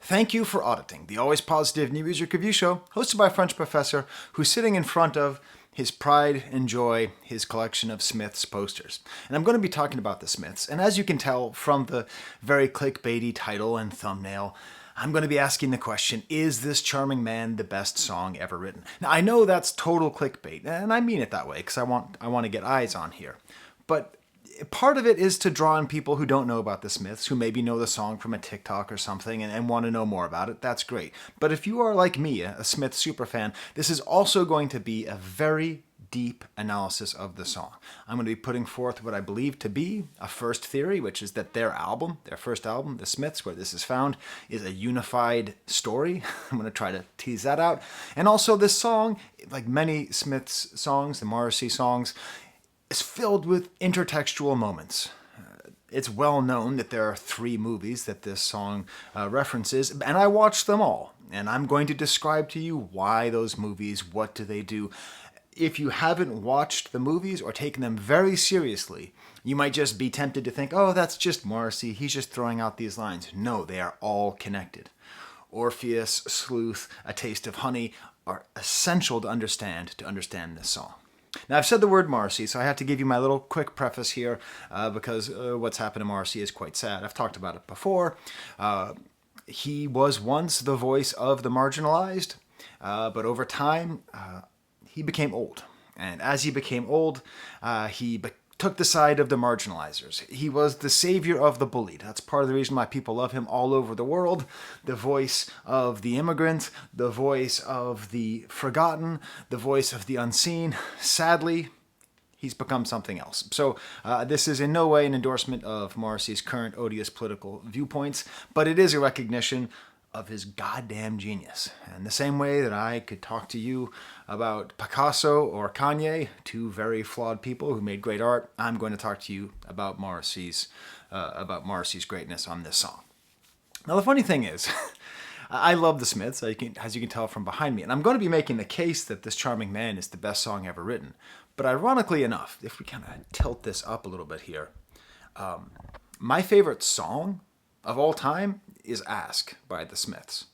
Thank you for auditing the always positive new music review show hosted by a French professor who's sitting in front of his pride and joy, his collection of Smiths posters. And I'm going to be talking about the Smiths, and as you can tell from the very clickbaity title and thumbnail, I'm going to be asking the question, is this charming man the best song ever written? Now, I know that's total clickbait, and I mean it that way because I want to get eyes on here. But part of it is to draw in people who don't know about the Smiths, who maybe know the song from a TikTok or something and want to know more about it. That's great. But if you are like me, a Smith superfan, this is also going to be a very deep analysis of the song. I'm going to be putting forth what I believe to be a first theory, which is that their first album, The Smiths, where this is found, is a unified story. I'm going to try to tease that out. And also this song, like many Smiths songs, the Morrissey songs, is filled with intertextual moments. It's well known that there are 3 movies that this song references, and I watched them all. And I'm going to describe to you why those movies, what do they do. If you haven't watched the movies or taken them very seriously, you might just be tempted to think, oh, that's just Morrissey, he's just throwing out these lines. No, they are all connected. Orpheus, Sleuth, A Taste of Honey are essential to understand this song. Now, I've said the word Morrissey, so I have to give you my little quick preface here because what's happened to Morrissey is quite sad. I've talked about it before. He was once the voice of the marginalized, but over time, he became old. And as he became old, he took the side of the marginalizers. He was the savior of the bullied. That's part of the reason why people love him all over the world. The voice of the immigrant, the voice of the forgotten, the voice of the unseen. Sadly, he's become something else. So this is in no way an endorsement of Morrissey's current odious political viewpoints, but it is a recognition of his goddamn genius. And the same way that I could talk to you about Picasso or Kanye, 2 very flawed people who made great art, I'm going to talk to you about Morrissey's greatness on this song. Now the funny thing is, I love the Smiths, as you can tell from behind me, and I'm going to be making the case that This Charming Man is the best song ever written. But ironically enough, if we kind of tilt this up a little bit here, my favorite song of all time is Ask by the Smiths.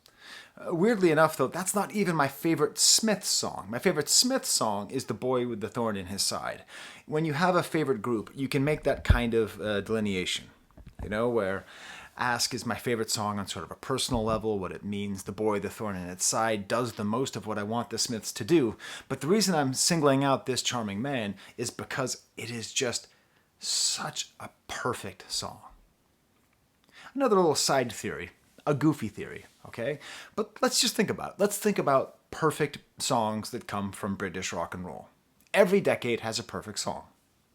Weirdly enough, though, that's not even my favorite Smiths song. My favorite Smiths song is The Boy with the Thorn in His Side. When you have a favorite group, you can make that kind of delineation, where Ask is my favorite song on sort of a personal level, what it means, The Boy with the Thorn in Its Side does the most of what I want the Smiths to do. But the reason I'm singling out This Charming Man is because it is just such a perfect song. Another little side theory, a goofy theory, okay? But let's just think about it. Let's think about perfect songs that come from British rock and roll. Every decade has a perfect song.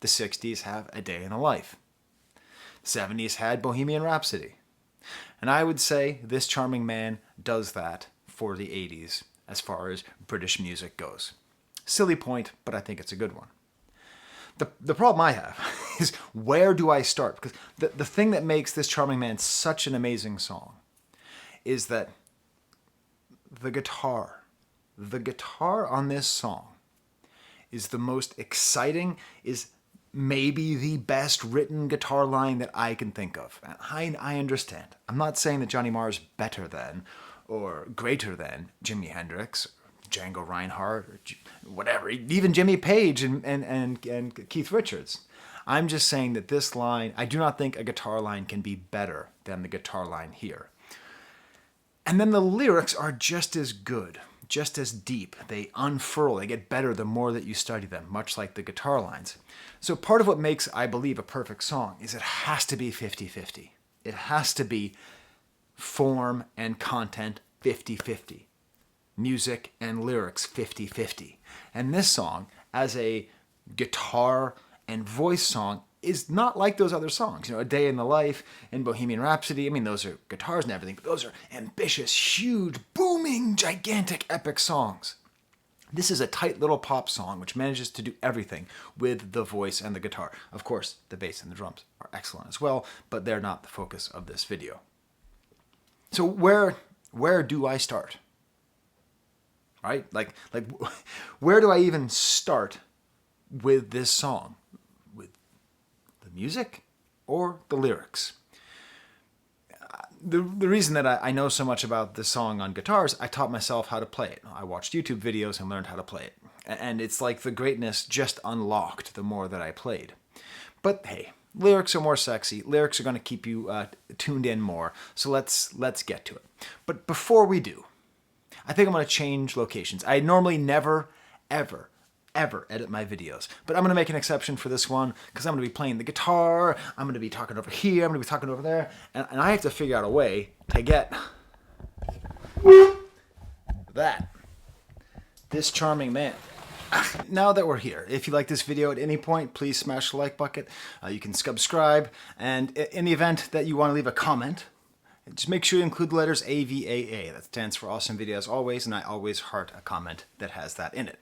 The 60s have A Day in the Life. The 70s had Bohemian Rhapsody. And I would say This Charming Man does that for the 80s as far as British music goes. Silly point, but I think it's a good one. The problem I have is, where do I start? Because the thing that makes This Charming Man such an amazing song is that the guitar on this song is the most exciting, is maybe the best written guitar line that I can think of. And I understand. I'm not saying that Johnny Marr is better than or greater than Jimi Hendrix, Django Reinhardt, or whatever, even Jimmy Page and Keith Richards. I'm just saying that this line, I do not think a guitar line can be better than the guitar line here. And then the lyrics are just as good, just as deep. They unfurl, they get better the more that you study them, much like the guitar lines. So part of what makes, I believe, a perfect song is it has to be 50-50. It has to be form and content 50-50. Music and lyrics 50-50. And this song, as a guitar and voice song, is not like those other songs. A Day in the Life and Bohemian Rhapsody, those are guitars and everything, but those are ambitious, huge, booming, gigantic, epic songs. This is a tight little pop song which manages to do everything with the voice and the guitar. Of course, the bass and the drums are excellent as well, but they're not the focus of this video. So where do I start? Right? Like where do I even start with this song? With the music or the lyrics? the reason that I know so much about this song on guitars, I taught myself how to play it. I watched YouTube videos and learned how to play it. And it's like the greatness just unlocked the more that I played. But hey, lyrics are more sexy. Lyrics are going to keep you tuned in more. So let's get to it. But before we do, I think I'm going to change locations. I normally never, ever edit my videos. But I'm going to make an exception for this one because I'm going to be playing the guitar. I'm going to be talking over here. I'm going to be talking over there. And I have to figure out a way to get this charming man. Now that we're here, if you like this video at any point, please smash the like button. You can subscribe. And in the event that you want to leave a comment, just make sure you include the letters AVAA. That stands for awesome video as always, and I always heart a comment that has that in it.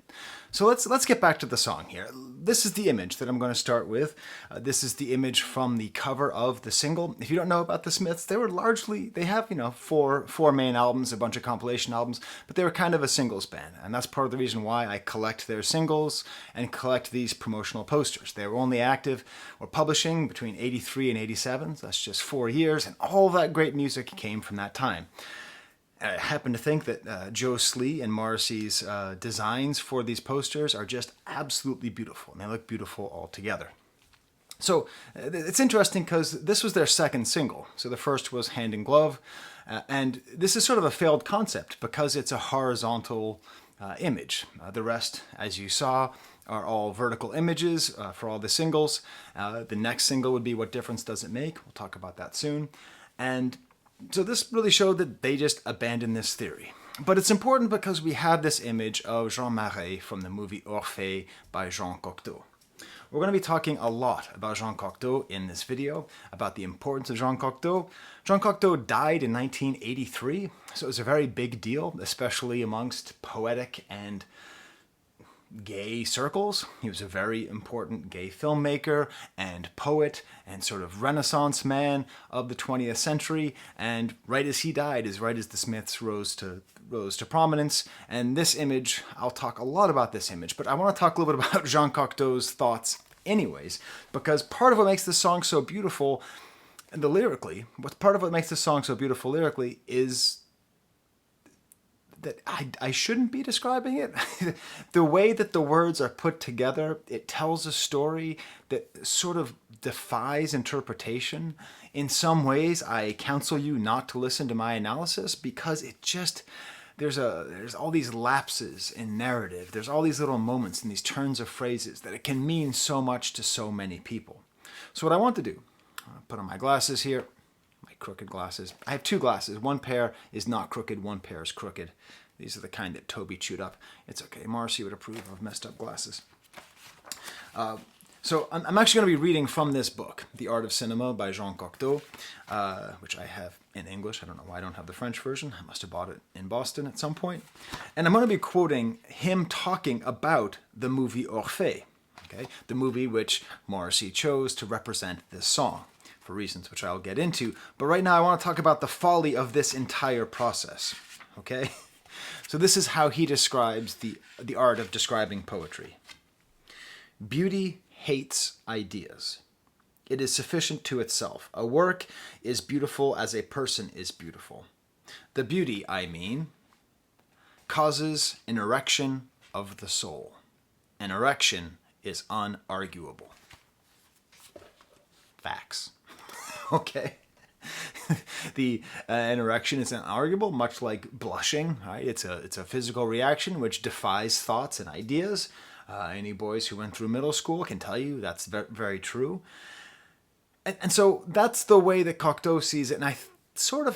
So let's get back to the song here. This is the image that I'm going to start with. This is the image from the cover of the single. If you don't know about the Smiths, they have, four main albums, a bunch of compilation albums, but they were kind of a singles band. And that's part of the reason why I collect their singles and collect these promotional posters. They were only active or publishing between 83 and 87. So that's just 4 years, and all that great music came from that time. I happen to think that Joe Skye and Morrissey's designs for these posters are just absolutely beautiful, and they look beautiful all together. So it's interesting because this was their second single. So the first was Hand in Glove, and this is sort of a failed concept because it's a horizontal image. The rest, as you saw, are all vertical images for all the singles. The next single would be What Difference Does It Make? We'll talk about that soon. And so this really showed that they just abandoned this theory. But it's important because we have this image of Jean Marais from the movie Orphée by Jean Cocteau. We're going to be talking a lot about Jean Cocteau in this video, about the importance of Jean Cocteau. Jean Cocteau died in 1983, so it was a very big deal, especially amongst poetic and gay circles. He was a very important gay filmmaker and poet and sort of Renaissance man of the 20th century. And right as he died is right as the Smiths rose to prominence. And this image, I'll talk a lot about this image, but I want to talk a little bit about Jean Cocteau's thoughts anyways, because part of what makes this song so beautiful, part of what makes this song so beautiful lyrically is that I shouldn't be describing it. The way that the words are put together, it tells a story that sort of defies interpretation. In some ways, I counsel you not to listen to my analysis because it just, there's all these lapses in narrative. There's all these little moments and these turns of phrases that it can mean so much to so many people. So what I want to do, I'll put on my glasses here. Crooked glasses. I have two glasses. One pair is not crooked, one pair is crooked. These are the kind that Toby chewed up. It's okay. Marcy would approve of messed up glasses. So I'm actually going to be reading from this book, The Art of Cinema by Jean Cocteau, which I have in English. I don't know why I don't have the French version. I must have bought it in Boston at some point. And I'm going to be quoting him talking about the movie Orphée, okay? The movie which Morrissey chose to represent this song, for reasons which I'll get into. But right now I want to talk about the folly of this entire process, okay? So this is how he describes the art of describing poetry. Beauty hates ideas. It is sufficient to itself. A work is beautiful as a person is beautiful. The beauty, I mean, causes an erection of the soul. An erection is unarguable. Facts. Okay. An erection is unarguable, much like blushing, right? It's a physical reaction which defies thoughts and ideas. Any boys who went through middle school can tell you that's very, very true. And so that's the way that Cocteau sees it, and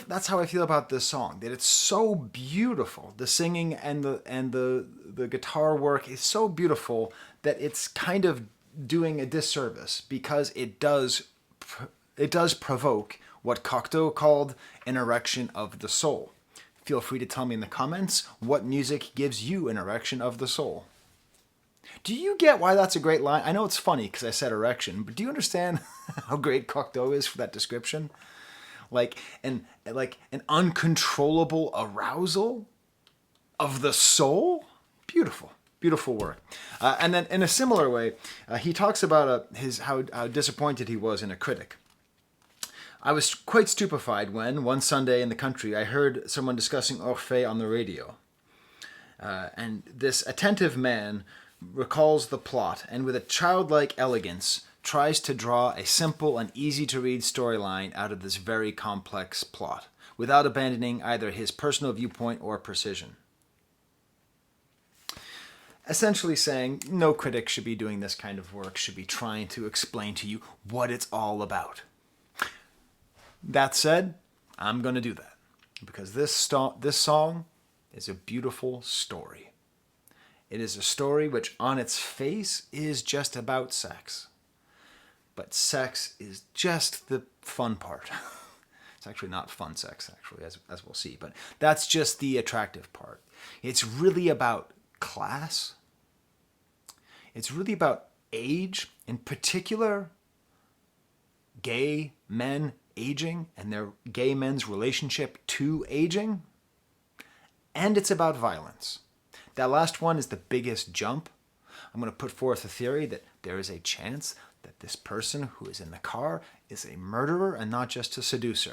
that's how I feel about this song. That it's so beautiful. The singing and the guitar work is so beautiful that it's kind of doing a disservice because it does provoke what Cocteau called an erection of the soul. Feel free to tell me in the comments what music gives you an erection of the soul. Do you get why that's a great line? I know it's funny because I said erection, but do you understand how great Cocteau is for that description? Like an uncontrollable arousal of the soul? Beautiful. Beautiful work. And then in a similar way, he talks about how disappointed he was in a critic. I was quite stupefied when, one Sunday in the country, I heard someone discussing Orphée on the radio. And this attentive man recalls the plot and with a childlike elegance tries to draw a simple and easy-to-read storyline out of this very complex plot without abandoning either his personal viewpoint or precision. Essentially saying no critic should be doing this kind of work, should be trying to explain to you what it's all about. That said, I'm going to do that because this song is a beautiful story. It is a story which on its face is just about sex. But sex is just the fun part. It's actually not fun sex, actually, as we'll see. But that's just the attractive part. It's really about class. It's really about age, in particular, gay men aging and their gay men's relationship to aging. And it's about violence. That last one is the biggest jump. I'm going to put forth a theory that there is a chance that this person who is in the car is a murderer and not just a seducer.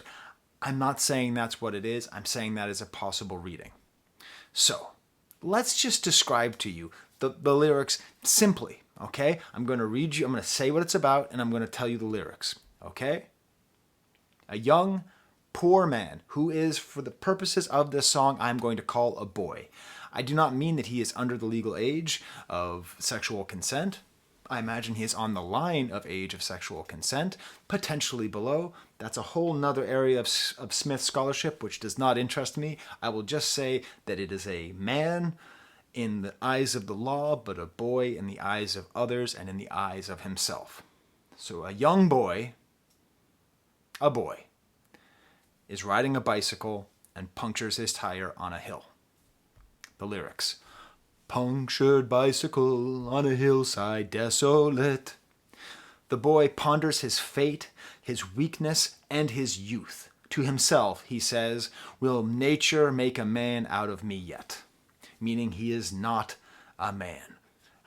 I'm not saying that's what it is. I'm saying that is a possible reading. So, let's just describe to you the lyrics simply, okay? I'm going to read you, I'm going to say what it's about, and I'm going to tell you the lyrics, okay? A young, poor man who is, for the purposes of this song, I'm going to call a boy. I do not mean that he is under the legal age of sexual consent. I imagine he is on the line of age of sexual consent, potentially below. That's a whole nother area of Smith scholarship, which does not interest me. I will just say that it is a man in the eyes of the law, but a boy in the eyes of others and in the eyes of himself. So a young boy, a boy, is riding a bicycle and punctures his tire on a hill. The lyrics. Punctured bicycle on a hillside desolate. The boy ponders his fate, his weakness, and his youth. To himself, he says, will nature make a man out of me yet? Meaning he is not a man.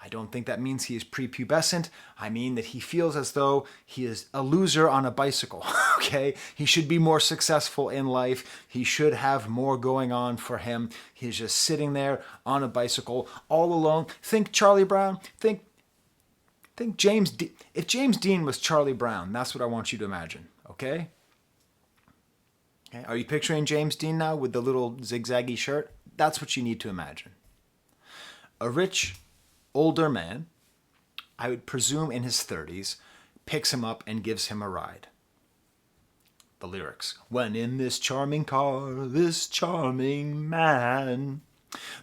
I don't think that means he is prepubescent. I mean that he feels as though he is a loser on a bicycle, okay? He should be more successful in life. He should have more going on for him. He's just sitting there on a bicycle all alone. Think Charlie Brown. Think James Dean. If James Dean was Charlie Brown, that's what I want you to imagine, okay? Okay? Are you picturing James Dean now with the little zigzaggy shirt? That's what you need to imagine. A rich, older man, I would presume in his 30s, picks him up and gives him a ride. The lyrics. When in this charming car, this charming man.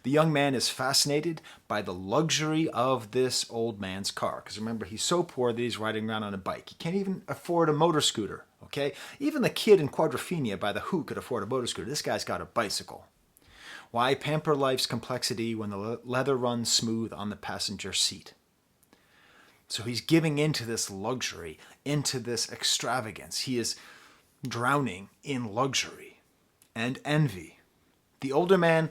The young man is fascinated by the luxury of this old man's car. Because remember, he's so poor that he's riding around on a bike. He can't even afford a motor scooter, okay? Even the kid in Quadrophenia by the Who could afford a motor scooter. This guy's got a bicycle. Why pamper life's complexity when the leather runs smooth on the passenger seat? So he's giving into this luxury, into this extravagance. He is drowning in luxury and envy. The older man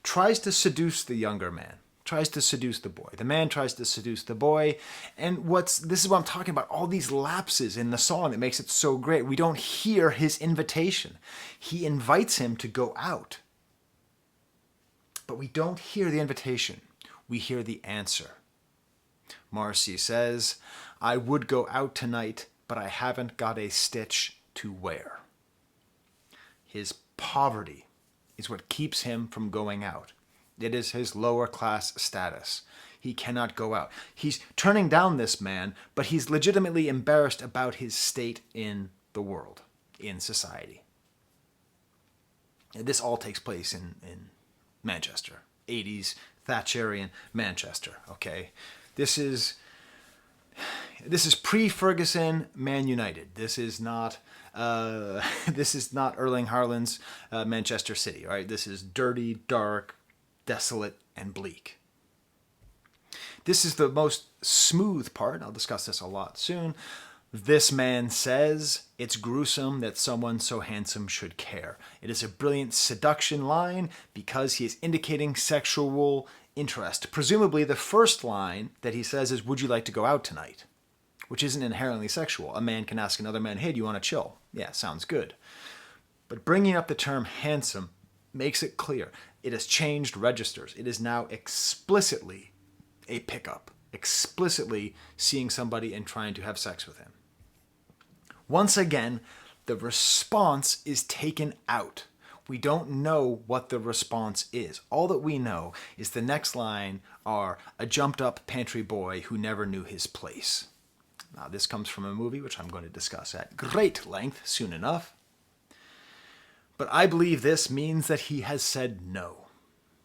tries to seduce the younger man, tries to seduce the boy. The man tries to seduce the boy. And this is what I'm talking about, all these lapses in the song that makes it so great. We don't hear his invitation. He invites him to go out. But we don't hear the invitation. We hear the answer. Marcy says, I would go out tonight, but I haven't got a stitch to wear. His poverty is what keeps him from going out. It is his lower class status. He cannot go out. He's turning down this man, but he's legitimately embarrassed about his state in the world, in society. And this all takes place in Manchester, 80s Thatcherian Manchester, okay? This is pre-Ferguson Man United. This is not Erling Haaland's Manchester City, all right? This is dirty, dark, desolate, and bleak. This is the most smooth part. I'll discuss this a lot soon. This man says, it's gruesome that someone so handsome should care. It is a brilliant seduction line because he is indicating sexual interest. Presumably the first line that he says is, would you like to go out tonight? which isn't inherently sexual. A man can ask another man, hey, do you want to chill? Yeah, sounds good. But bringing up the term handsome makes it clear. It has changed registers. It is now explicitly a pickup, explicitly seeing somebody and trying to have sex with him. Once again, the response is taken out. We don't know what the response is. All that we know is the next line are a jumped up pantry boy who never knew his place. Now, this comes from a movie which I'm going to discuss at great length soon enough. But I believe this means that he has said no.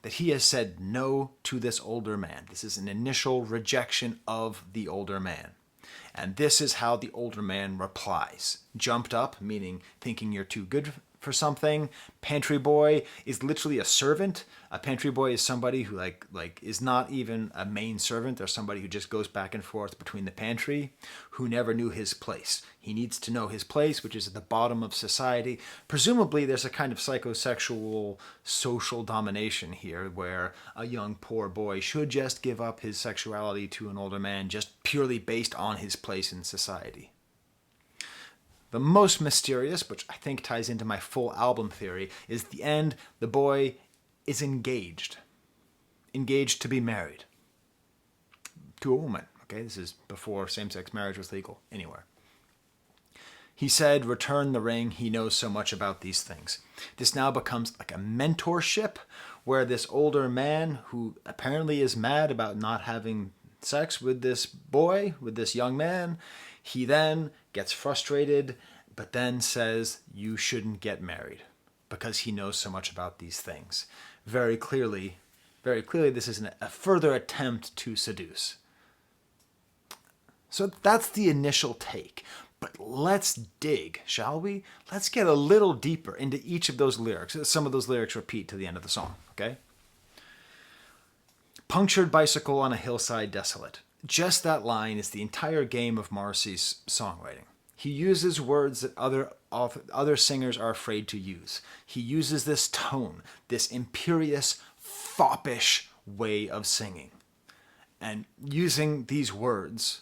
That he has said no to this older man. This is an initial rejection of the older man. And this is how the older man replies. Jumped up, meaning thinking you're too good for something. Pantry boy is literally a servant. A pantry boy is somebody who is not even a main servant. They're somebody who just goes back and forth between the pantry, who never knew his place. He needs to know his place, which is at the bottom of society. Presumably there's a kind of psychosexual social domination here where a young poor boy should just give up his sexuality to an older man just purely based on his place in society. The most mysterious, which I think ties into my full album theory, is the end. The boy is engaged. Engaged to be married. To a woman. Okay, this is before same-sex marriage was legal anywhere. He said, return the ring. He knows so much about these things. This now becomes like a mentorship where this older man who apparently is mad about not having sex with this boy, with this young man, he then gets frustrated, but then says, you shouldn't get married because he knows so much about these things. Very clearly, this is a further attempt to seduce. So that's the initial take. But let's dig, shall we? Let's get a little deeper into each of those lyrics. Some of those lyrics repeat to the end of the song, okay? Punctured bicycle on a hillside desolate. Just that line is the entire game of Morrissey's songwriting. He uses words that other singers are afraid to use. He uses this tone, this imperious, foppish way of singing. And using these words,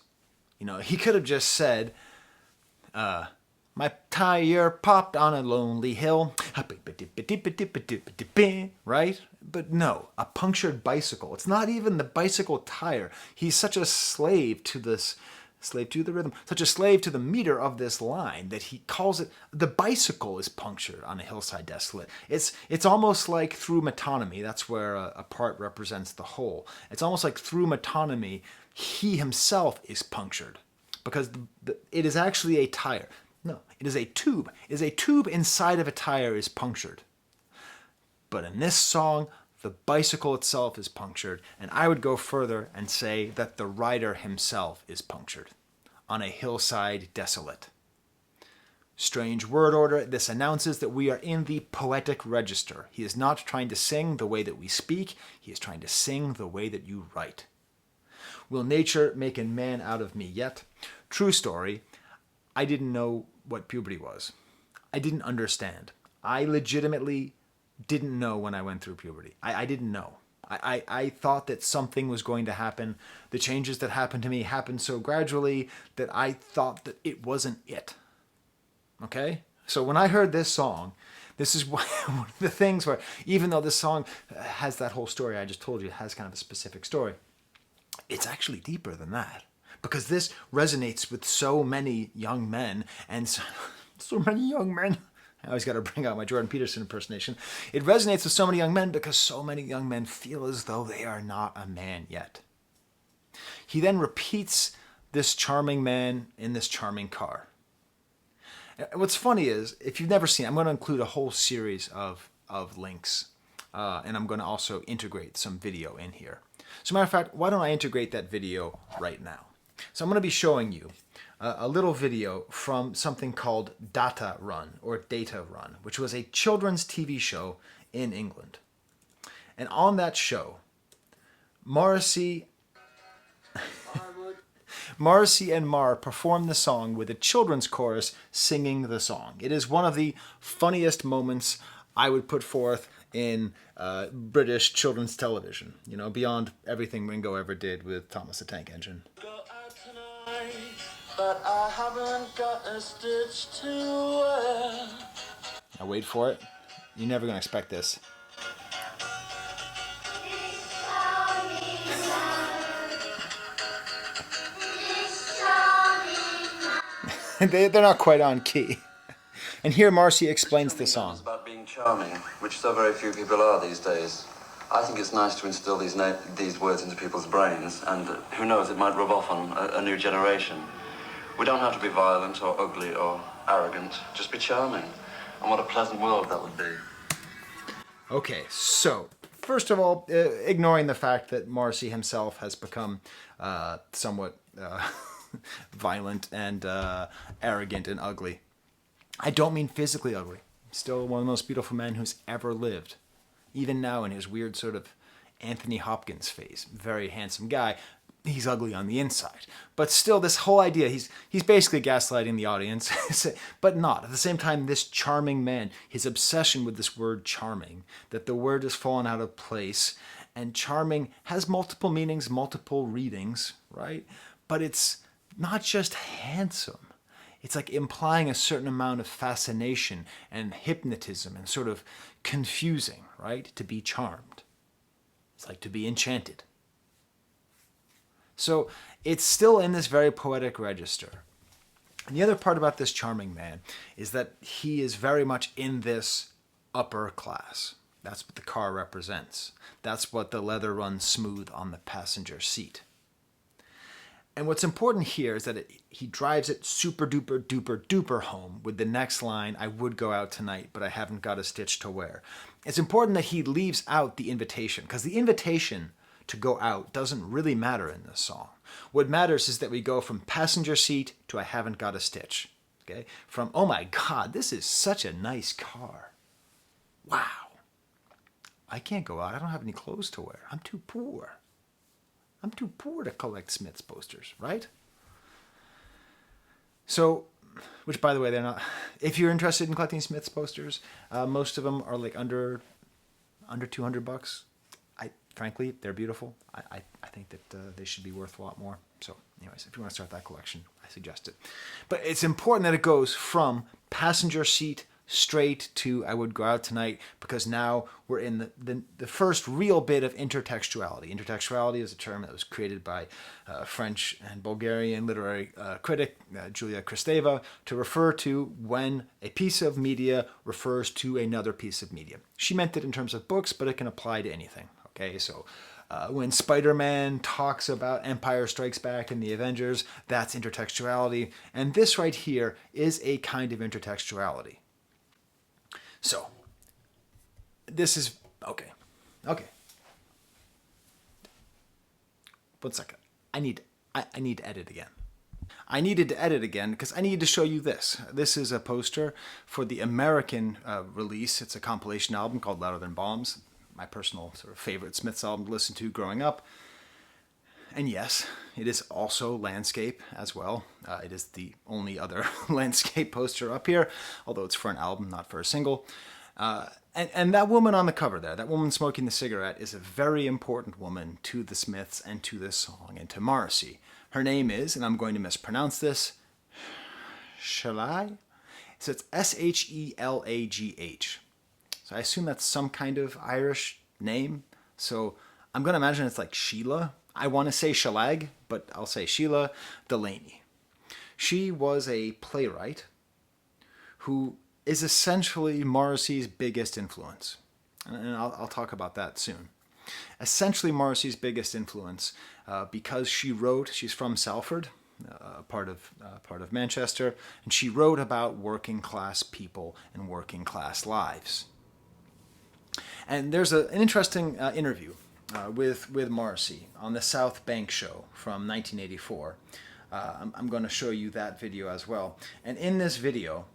he could have just said, my tire popped on a lonely hill, right? But no, a punctured bicycle. It's not even the bicycle tire. He's such a slave to the rhythm, such a slave to the meter of this line that he calls it, the bicycle is punctured on a hillside desolate. It's almost like through metonymy. That's where a part represents the whole. It's almost like through metonymy, he himself is punctured because it is actually a tire. No, it is a tube. It is a tube inside of a tire is punctured. But in this song, the bicycle itself is punctured, and I would go further and say that the rider himself is punctured on a hillside desolate. Strange word order. This announces that we are in the poetic register. He is not trying to sing the way that we speak. He is trying to sing the way that you write. Will nature make a man out of me yet? True story. I didn't know what puberty was. I didn't understand. I legitimately didn't know when I went through puberty. I didn't know. I thought that something was going to happen. The changes that happened to me happened so gradually that I thought that it wasn't it. Okay? So when I heard this song, this is one of the things where, even though this song has that whole story I just told you, it has kind of a specific story, it's actually deeper than that. Because this resonates with so many young men, and so many young men. I always got to bring out my Jordan Peterson impersonation. It resonates with so many young men because so many young men feel as though they are not a man yet. He then repeats this charming man in this charming car. What's funny is, if you've never seen it, I'm going to include a whole series of links, and I'm going to also integrate some video in here. As a matter of fact, why don't I integrate that video right now? So I'm going to be showing you a little video from something called Data Run, which was a children's TV show in England. And on that show, Morrissey and Marr performed the song with a children's chorus singing the song. It is one of the funniest moments I would put forth in British children's television, beyond everything Ringo ever did with Thomas the Tank Engine. Go out tonight, but I haven't got a stitch to wear. Now wait for it. You're never going to expect this. They're not quite on key. And here Marcy explains the song. It's about being charming, which so very few people are these days. I think it's nice to instill these words into people's brains, and who knows, it might rub off on a new generation. We don't have to be violent or ugly or arrogant, just be charming. And what a pleasant world that would be. Okay, so first of all, ignoring the fact that Marcy himself has become somewhat violent and arrogant and ugly. I don't mean physically ugly. Still one of the most beautiful men who's ever lived. Even now in his weird sort of Anthony Hopkins phase. Very handsome guy. He's ugly on the inside. But still, this whole idea, he's basically gaslighting the audience, but not. At the same time, this charming man, his obsession with this word charming, that the word has fallen out of place, and charming has multiple meanings, multiple readings, right? But it's not just handsome. It's like implying a certain amount of fascination and hypnotism and sort of confusing, right? To be charmed. It's like to be enchanted. So it's still in this very poetic register. And the other part about this charming man is that he is very much in this upper class. That's what the car represents. That's what the leather runs smooth on the passenger seat. And what's important here is that he drives it super duper duper duper home with the next line, I would go out tonight, but I haven't got a stitch to wear. It's important that he leaves out the invitation, because the invitation to go out doesn't really matter in this song. What matters is that we go from passenger seat to I haven't got a stitch. Okay? From, oh my God, this is such a nice car. Wow. I can't go out. I don't have any clothes to wear. I'm too poor. I'm too poor to collect Smith's posters, right? So, which by the way, they're not, if you're interested in collecting Smith's posters, most of them are like under $200. Frankly, they're beautiful. I think that they should be worth a lot more. So anyways, if you want to start that collection, I suggest it. But it's important that it goes from passenger seat straight to I would go out tonight, because now we're in the first real bit of intertextuality. Intertextuality is a term that was created by French and Bulgarian literary critic Julia Kristeva to refer to when a piece of media refers to another piece of media. She meant it in terms of books, but it can apply to anything. Okay, so when Spider-Man talks about Empire Strikes Back and the Avengers, that's intertextuality. And this right here is a kind of intertextuality. So, this is, okay. 1 second. I need to edit again. I needed to edit again because I needed to show you this. This is a poster for the American release. It's a compilation album called Louder Than Bombs. My personal sort of favorite Smiths album to listen to growing up. And yes, it is also landscape as well. It is the only other landscape poster up here, although it's for an album, not for a single. And that woman on the cover there, that woman smoking the cigarette, is a very important woman to the Smiths and to this song and to Morrissey. Her name is, and I'm going to mispronounce this, Skye? So it's Shelagh. So I assume that's some kind of Irish name. So I'm going to imagine it's like Sheila. I want to say Shelag, but I'll say Sheila Delaney. She was a playwright who is essentially Morrissey's biggest influence. And I'll talk about that soon. Essentially Morrissey's biggest influence because she wrote, she's from Salford, part of Manchester, and she wrote about working class people and working class lives. And there's an interesting interview with Morrissey on the South Bank show from 1984. I'm going to show you that video as well. And in this video,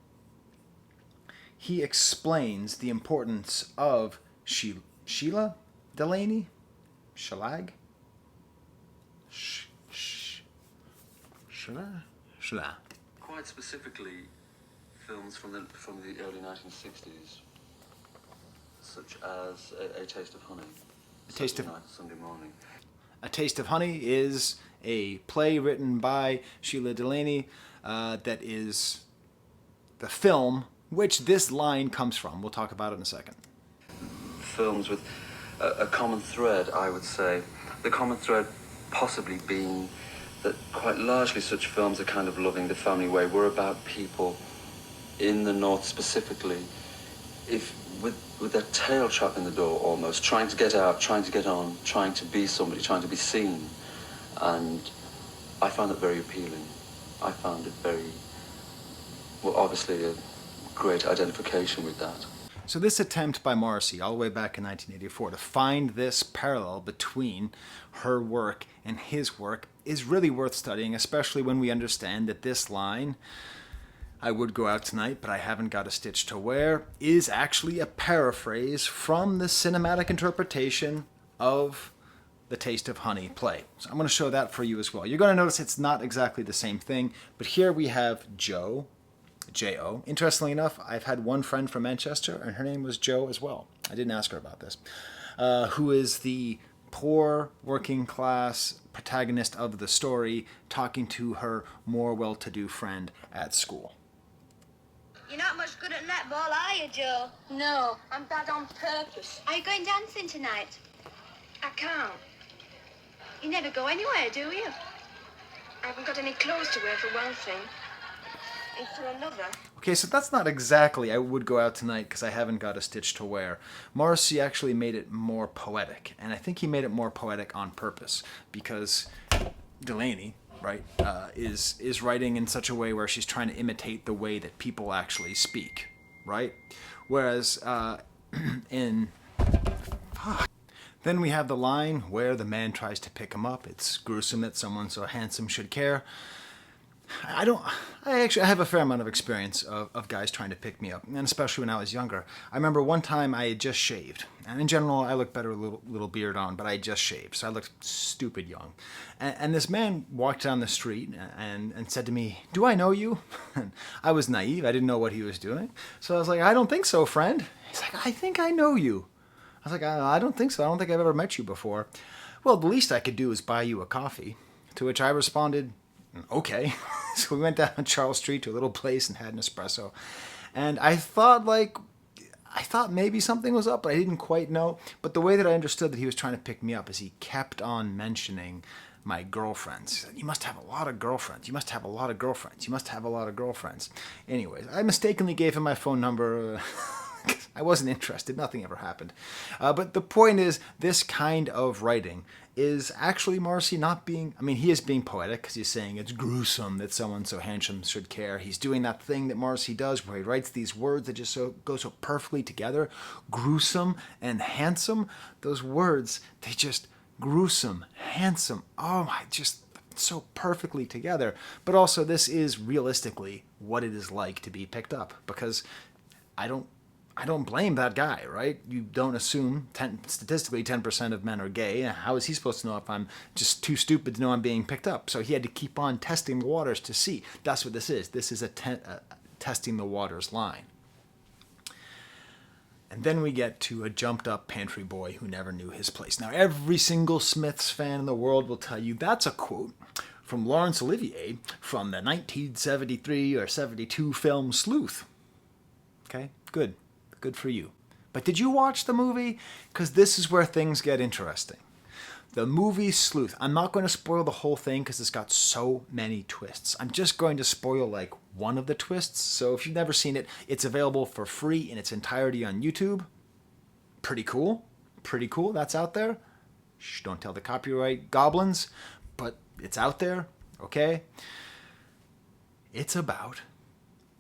he explains the importance of Sheila Delaney? Shelag? Sheila. Quite specifically, films from the early 1960s, such as A Taste of Honey. A Taste of Sunday morning. A Taste of Honey is a play written by Sheila Delaney that is the film which this line comes from. We'll talk about it in a second. Films with a common thread, I would say. The common thread possibly being that quite largely such films are kind of loving the family way. We're about people in the North specifically, if with their tail trapped in the door almost, trying to get out, trying to get on, trying to be somebody, trying to be seen. And I found it very appealing. I found it very, well, obviously a great identification with that. So this attempt by Morrissey, all the way back in 1984, to find this parallel between her work and his work is really worth studying, especially when we understand that this line, "I would go out tonight, but I haven't got a stitch to wear," is actually a paraphrase from the cinematic interpretation of the Taste of Honey play. So I'm going to show that for you as well. You're going to notice it's not exactly the same thing, but here we have Joe, J-O. Interestingly enough, I've had one friend from Manchester, and her name was Jo as well. I didn't ask her about this. Who is the poor, working class protagonist of the story, talking to her more well-to-do friend at school. You're not much good at netball, are you, Joe? No, I'm bad on purpose. Are you going dancing tonight? I can't. You never go anywhere, do you? I haven't got any clothes to wear for one thing. And for another. Okay, so that's not exactly "I would go out tonight because I haven't got a stitch to wear." Morrissey actually made it more poetic, and I think he made it more poetic on purpose because Delaney, right, is writing in such a way where she's trying to imitate the way that people actually speak, right? Whereas in... Then we have the line where the man tries to pick him up. It's gruesome that someone so handsome should care. I have a fair amount of experience of guys trying to pick me up, and especially when I was younger. I remember one time I had just shaved, and in general I look better with a little beard on, but I had just shaved, so I looked stupid young. And this man walked down the street and said to me, "Do I know you?" And I was naive, I didn't know what he was doing. So I was like, "I don't think so, friend." He's like, "I think I know you." I was like, I don't think so. I don't think I've ever met you before." "Well, the least I could do is buy you a coffee." To which I responded, "Okay." So we went down Charles Street to a little place and had an espresso. And I thought maybe something was up, but I didn't quite know. But the way that I understood that he was trying to pick me up is he kept on mentioning my girlfriends. He said, "You must have a lot of girlfriends. You must have a lot of girlfriends. You must have a lot of girlfriends." Anyways, I mistakenly gave him my phone number. I wasn't interested. Nothing ever happened. But the point is, this kind of writing is actually Morrissey not being... I mean, he is being poetic because he's saying it's gruesome that someone so handsome should care. He's doing that thing that Morrissey does where he writes these words that just go so perfectly together. Gruesome and handsome. Those words, they just... Gruesome, handsome. Oh my, just so perfectly together. But also, this is realistically what it is like to be picked up, because I don't blame that guy, right? You don't assume statistically 10% of men are gay. How is he supposed to know if I'm just too stupid to know I'm being picked up? So he had to keep on testing the waters to see. That's what this is. This is a testing the waters line. And then we get to a jumped up pantry boy who never knew his place. Now, every single Smiths fan in the world will tell you that's a quote from Laurence Olivier from the 1973 or 72 film Sleuth. Okay, good. Good for you. But did you watch the movie? Because this is where things get interesting. The movie Sleuth. I'm not going to spoil the whole thing because it's got so many twists. I'm just going to spoil like one of the twists. So if you've never seen it, it's available for free in its entirety on YouTube. Pretty cool. Pretty cool. That's out there. Shh, don't tell the copyright goblins. But it's out there. Okay? It's about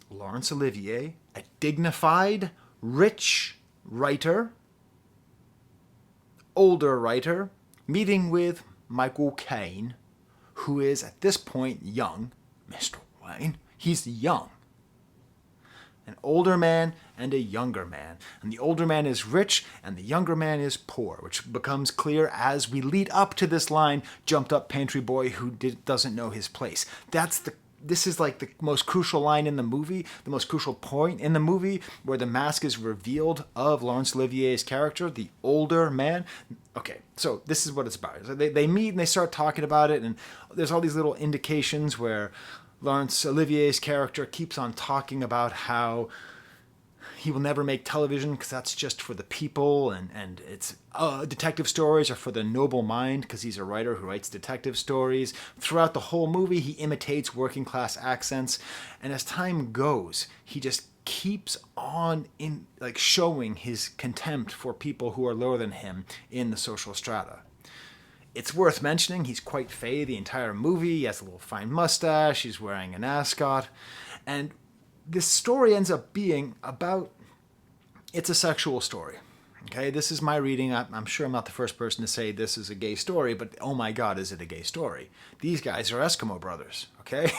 Laurence Olivier, a dignified, rich writer, older writer, meeting with Michael Caine, who is at this point young. Mr. Wayne, he's young. An older man and a younger man. And the older man is rich and the younger man is poor, which becomes clear as we lead up to this line, jumped up pantry boy who doesn't know his place. This is like the most crucial line in the movie, the most crucial point in the movie, where the mask is revealed of Laurence Olivier's character, the older man. Okay, so this is what it's about. So they meet and they start talking about it, and there's all these little indications where Laurence Olivier's character keeps on talking about how he will never make television because that's just for the people, and it's detective stories are for the noble mind because he's a writer who writes detective stories. Throughout the whole movie, he imitates working class accents, and as time goes, he just keeps on in like showing his contempt for people who are lower than him in the social strata. It's worth mentioning he's quite fey the entire movie. He has a little fine mustache. He's wearing an ascot, and this story ends up being about, it's a sexual story. Okay, this is my reading. I'm sure I'm not the first person to say this is a gay story, but oh my God, is it a gay story? These guys are Eskimo brothers, okay?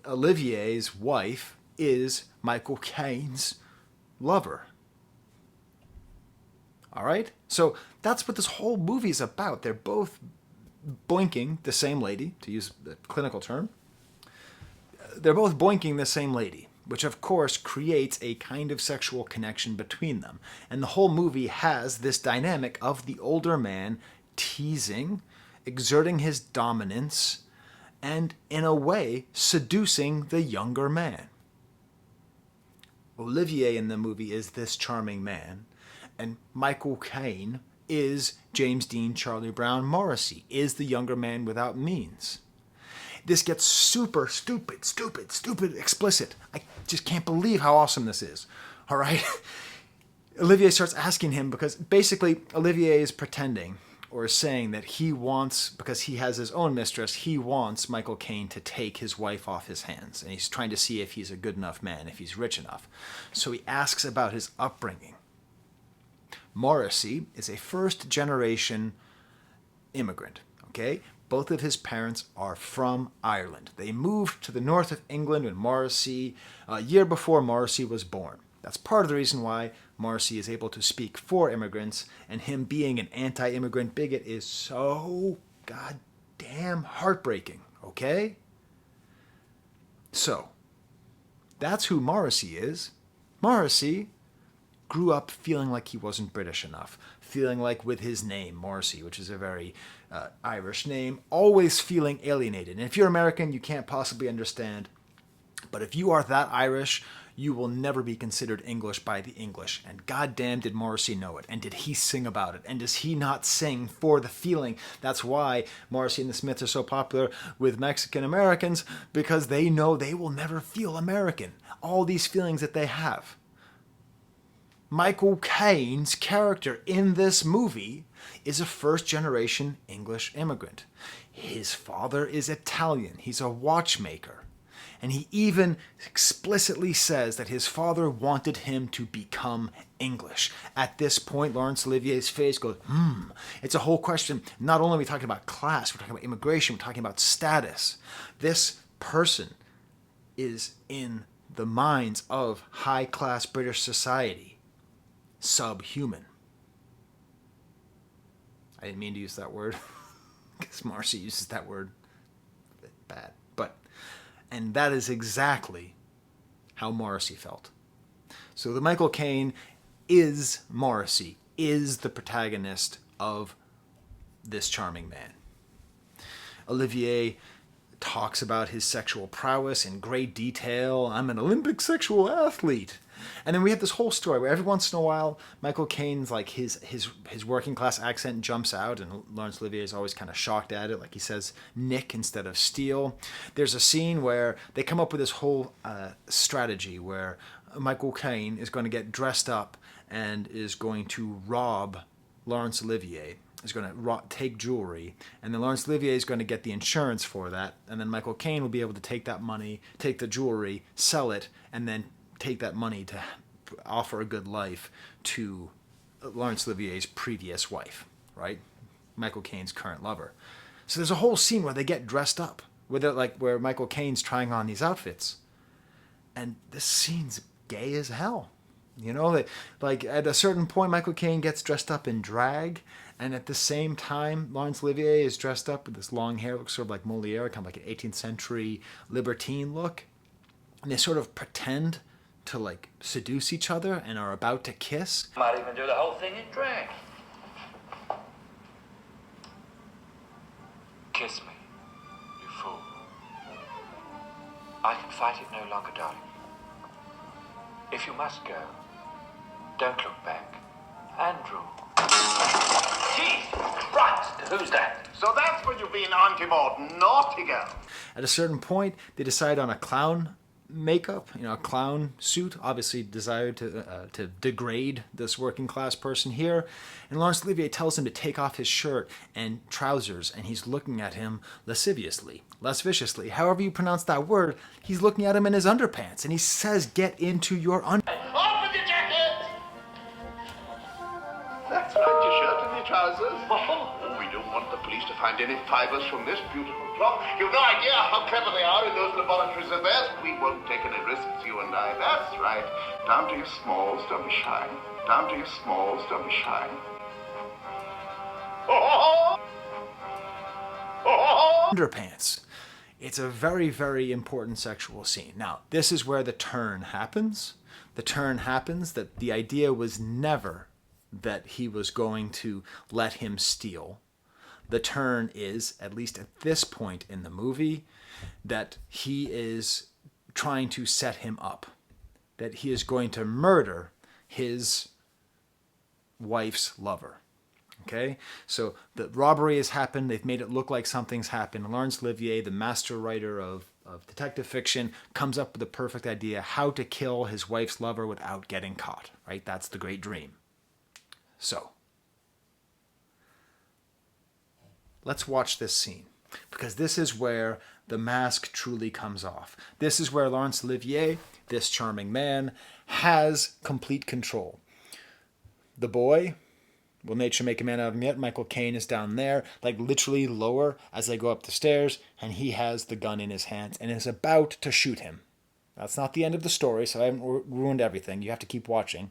Olivier's wife is Michael Caine's lover. All right? So that's what this whole movie is about. They're both boinking the same lady, to use the clinical term. They're both boinking the same lady, which of course creates a kind of sexual connection between them. And the whole movie has this dynamic of the older man teasing, exerting his dominance, and in a way seducing the younger man. Olivier in the movie is this charming man, and Michael Caine is James Dean Charlie Brown Morrissey, is the younger man without means. This gets super stupid, explicit. I just can't believe how awesome this is. All right? Olivier starts asking him because basically Olivier is pretending or is saying that he wants, because he has his own mistress, he wants Michael Caine to take his wife off his hands. And he's trying to see if he's a good enough man, if he's rich enough. So he asks about his upbringing. Morrissey is a first-generation immigrant, okay? Both of his parents are from Ireland. They moved to the north of England when Morrissey, a year before Morrissey was born. That's part of the reason why Morrissey is able to speak for immigrants, and him being an anti-immigrant bigot is so goddamn heartbreaking, okay? So, that's who Morrissey is. Morrissey grew up feeling like he wasn't British enough, feeling like with his name, Morrissey, which is a very Irish name, always feeling alienated. And if you're American, you can't possibly understand. But if you are that Irish, you will never be considered English by the English. And goddamn did Morrissey know it. And did he sing about it? And does he not sing for the feeling? That's why Morrissey and the Smiths are so popular with Mexican Americans, because they know they will never feel American. All these feelings that they have. Michael Caine's character in this movie is a first-generation English immigrant. His father is Italian. He's a watchmaker. And he even explicitly says that his father wanted him to become English. At this point, Laurence Olivier's face goes, It's a whole question. Not only are we talking about class, we're talking about immigration, we're talking about status. This person is in the minds of high-class British society subhuman. I didn't mean to use that word because Morrissey uses that word bad. And that is exactly how Morrissey felt. So the Michael Caine is Morrissey, is the protagonist of this charming man. Olivier talks about his sexual prowess in great detail. I'm an Olympic sexual athlete. And then we have this whole story where every once in a while, Michael Caine's like his working class accent jumps out, and Laurence Olivier is always kind of shocked at it, like he says Nick instead of Steele. There's a scene where they come up with this whole strategy where Michael Caine is going to get dressed up and is going to rob Laurence Olivier. Is going to take jewelry, and then Laurence Olivier is going to get the insurance for that, and then Michael Caine will be able to take that money, take the jewelry, sell it, and then take that money to offer a good life to Laurence Olivier's previous wife, right? Michael Caine's current lover. So there's a whole scene where they get dressed up, where Michael Caine's trying on these outfits, and this scene's gay as hell. You know, like at a certain point, Michael Caine gets dressed up in drag, and at the same time, Laurence Olivier is dressed up with this long hair, looks sort of like Moliere, kind of like an 18th century libertine look. And they sort of pretend to like seduce each other and are about to kiss. Might even do the whole thing in drag. Kiss me, you fool. I can fight it no longer, darling. If you must go, don't look back. Andrew. Jesus Christ! Who's that? So that's what you've been on, Maud. Naughty girl. At a certain point, they decide on a clown makeup, a clown suit, obviously desired to degrade this working class person here. And Laurence Olivier tells him to take off his shirt and trousers, and he's looking at him lasciviously, lasciviously, however you pronounce that word. He's looking at him in his underpants, and he says, "Get into your underpants." Off with your jacket! That's right, your shirt and your trousers. Oh, we don't want the police to find any fibers from this beautiful cloth. You've no idea how clever they are in those laboratories of theirs. We won't take any risks, you and I. That's right. Down to your smalls, don't be shy. Down to your smalls, don't be shy. Underpants. It's a very, very important sexual scene. Now, this is where the turn happens. The turn happens that the idea was never that he was going to let him steal. The turn is, at least at this point in the movie, that he is trying to set him up. That he is going to murder his wife's lover. Okay? So the robbery has happened. They've made it look like something's happened. Laurence Olivier, the master writer of detective fiction, comes up with the perfect idea how to kill his wife's lover without getting caught. Right? That's the great dream. So, let's watch this scene, because this is where the mask truly comes off. This is where Laurence Olivier, this charming man, has complete control. The boy, will nature make a man out of him yet? Michael Caine is down there, like literally lower as they go up the stairs, and he has the gun in his hands and is about to shoot him. That's not the end of the story, so I haven't ruined everything. You have to keep watching.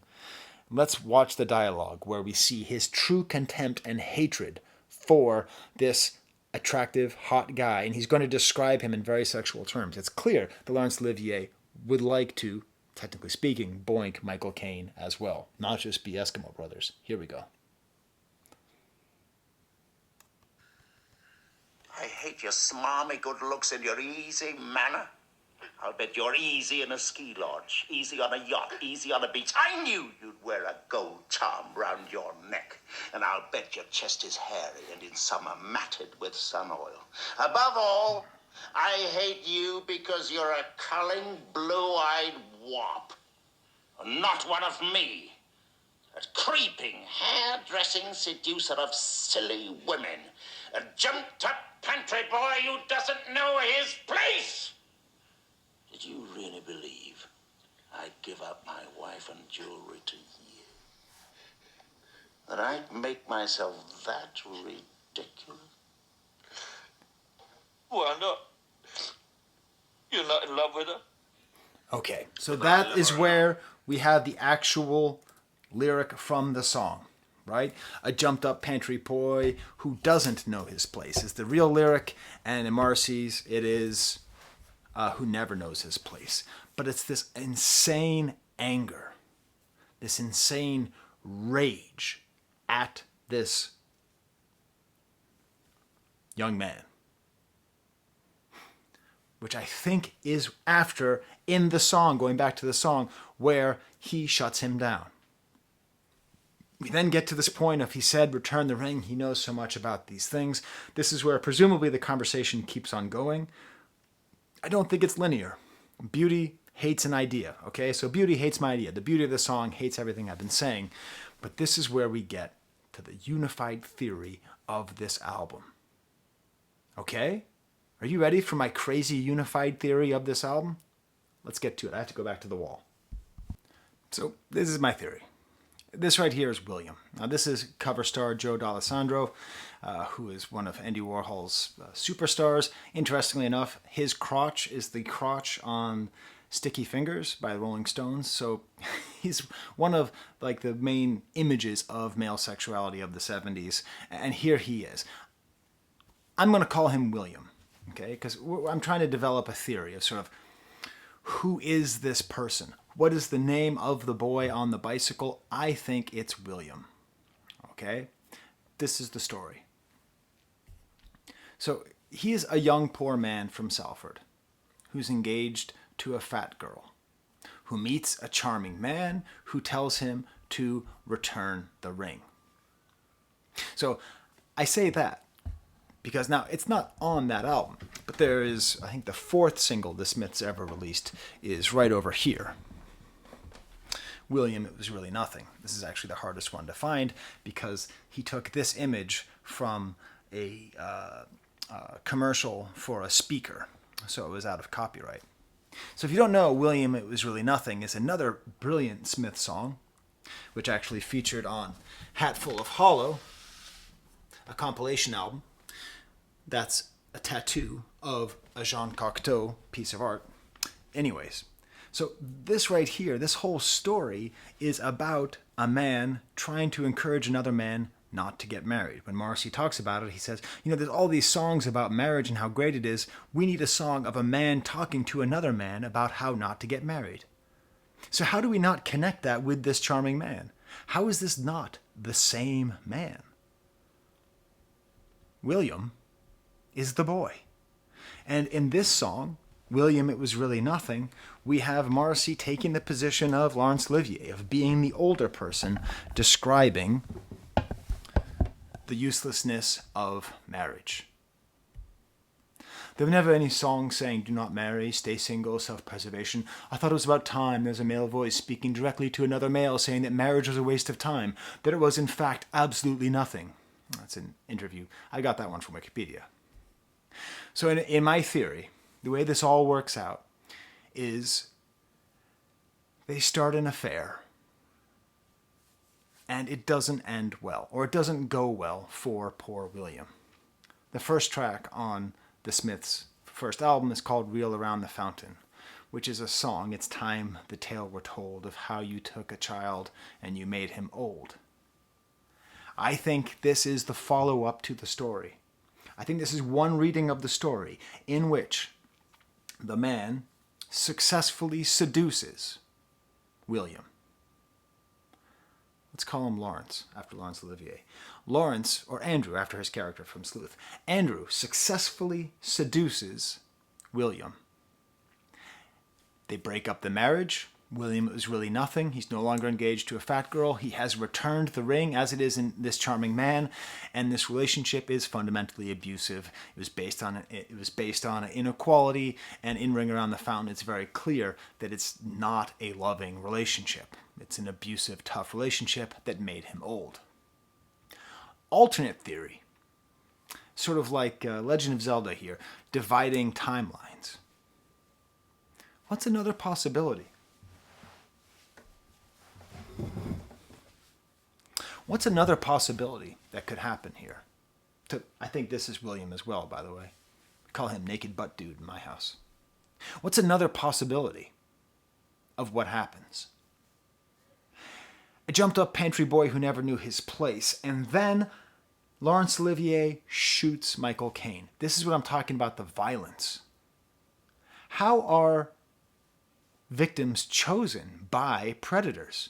Let's watch the dialogue where we see his true contempt and hatred for this attractive, hot guy, and he's going to describe him in very sexual terms. It's clear that Laurence Olivier would like to, technically speaking, boink Michael Caine as well, not just be Eskimo Brothers. Here we go. I hate your smarmy good looks and your easy manner. I'll bet you're easy in a ski lodge, easy on a yacht, easy on a beach. I knew you'd wear a gold charm round your neck. And I'll bet your chest is hairy and in summer matted with sun oil. Above all, I hate you because you're a culling, blue-eyed wop. Not one of me. A creeping, hairdressing seducer of silly women. A jumped-up pantry boy who doesn't know his place. Did you really believe I'd give up my wife and jewelry to you? That I'd make myself that ridiculous? Why not? You're not in love with her? Okay, so that is where we have the actual lyric from the song, right? A jumped up pantry boy who doesn't know his place is the real lyric, and in Marcy's it is who never knows his place. But it's this insane anger, this insane rage at this young man, which I think is after, in the song, going back to the song, where he shuts him down. We then get to this point of he said, return the ring. He knows so much about these things. This is where presumably the conversation keeps on going. I don't think it's linear. Beauty hates an idea, okay? So Beauty hates my idea. The beauty of the song hates everything I've been saying. But this is where we get to the unified theory of this album. Okay? Are you ready for my crazy unified theory of this album? Let's get to it. I have to go back to the wall. So this is my theory. This right here is William. Now this is cover star Joe D'Alessandro, who is one of Andy Warhol's superstars. Interestingly enough, his crotch is the crotch on Sticky Fingers by the Rolling Stones. So he's one of like the main images of male sexuality of the 70s. And here he is. I'm going to call him William, okay? Because I'm trying to develop a theory of sort of who is this person? What is the name of the boy on the bicycle? I think it's William. Okay? This is the story. So he is a young poor man from Salford who's engaged to a fat girl who meets a charming man who tells him to return the ring. So I say that because now it's not on that album, but there is, I think the fourth single the Smiths ever released is right over here. William, It Was Really Nothing. This is actually the hardest one to find because he took this image from a commercial for a speaker, so it was out of copyright. So if you don't know, William, It Was Really Nothing is another brilliant Smith song, which actually featured on Hatful of Hollow, a compilation album. That's a tattoo of a Jean Cocteau piece of art. Anyways, so this right here, this whole story is about a man trying to encourage another man not to get married. When Morrissey talks about it, he says, there's all these songs about marriage and how great it is. We need a song of a man talking to another man about how not to get married. So how do we not connect that with this charming man? How is this not the same man? William is the boy. And in this song, William, It Was Really Nothing, we have Morrissey taking the position of Laurence Olivier, of being the older person, describing the uselessness of marriage. There were never any songs saying, do not marry, stay single, self-preservation. I thought it was about time there's a male voice speaking directly to another male saying that marriage was a waste of time, that it was in fact absolutely nothing. That's an interview. I got that one from Wikipedia. So in my theory, the way this all works out is they start an affair and it doesn't end well, or it doesn't go well for poor William. The first track on the Smiths' first album is called Reel Around the Fountain, which is a song, It's Time the Tale Were Told, of how you took a child and you made him old. I think this is the follow-up to the story. I think this is one reading of the story in which the man successfully seduces William. Let's call him Lawrence, after Laurence Olivier. Lawrence, or Andrew, after his character from Sleuth. Andrew successfully seduces William. They break up the marriage. William, It Was Really Nothing. He's no longer engaged to a fat girl. He has returned the ring, as it is in This Charming Man, and this relationship is fundamentally abusive. It was based on an inequality, and in Ring Around the Fountain, it's very clear that it's not a loving relationship. It's an abusive, tough relationship that made him old. Alternate theory, sort of like Legend of Zelda here, dividing timelines. What's another possibility? What's another possibility that could happen here? I think this is William as well, by the way. We call him Naked Butt Dude in my house. What's another possibility of what happens? A jumped up pantry boy who never knew his place, and then Laurence Olivier shoots Michael Caine. This is what I'm talking about, the violence. How are victims chosen by predators?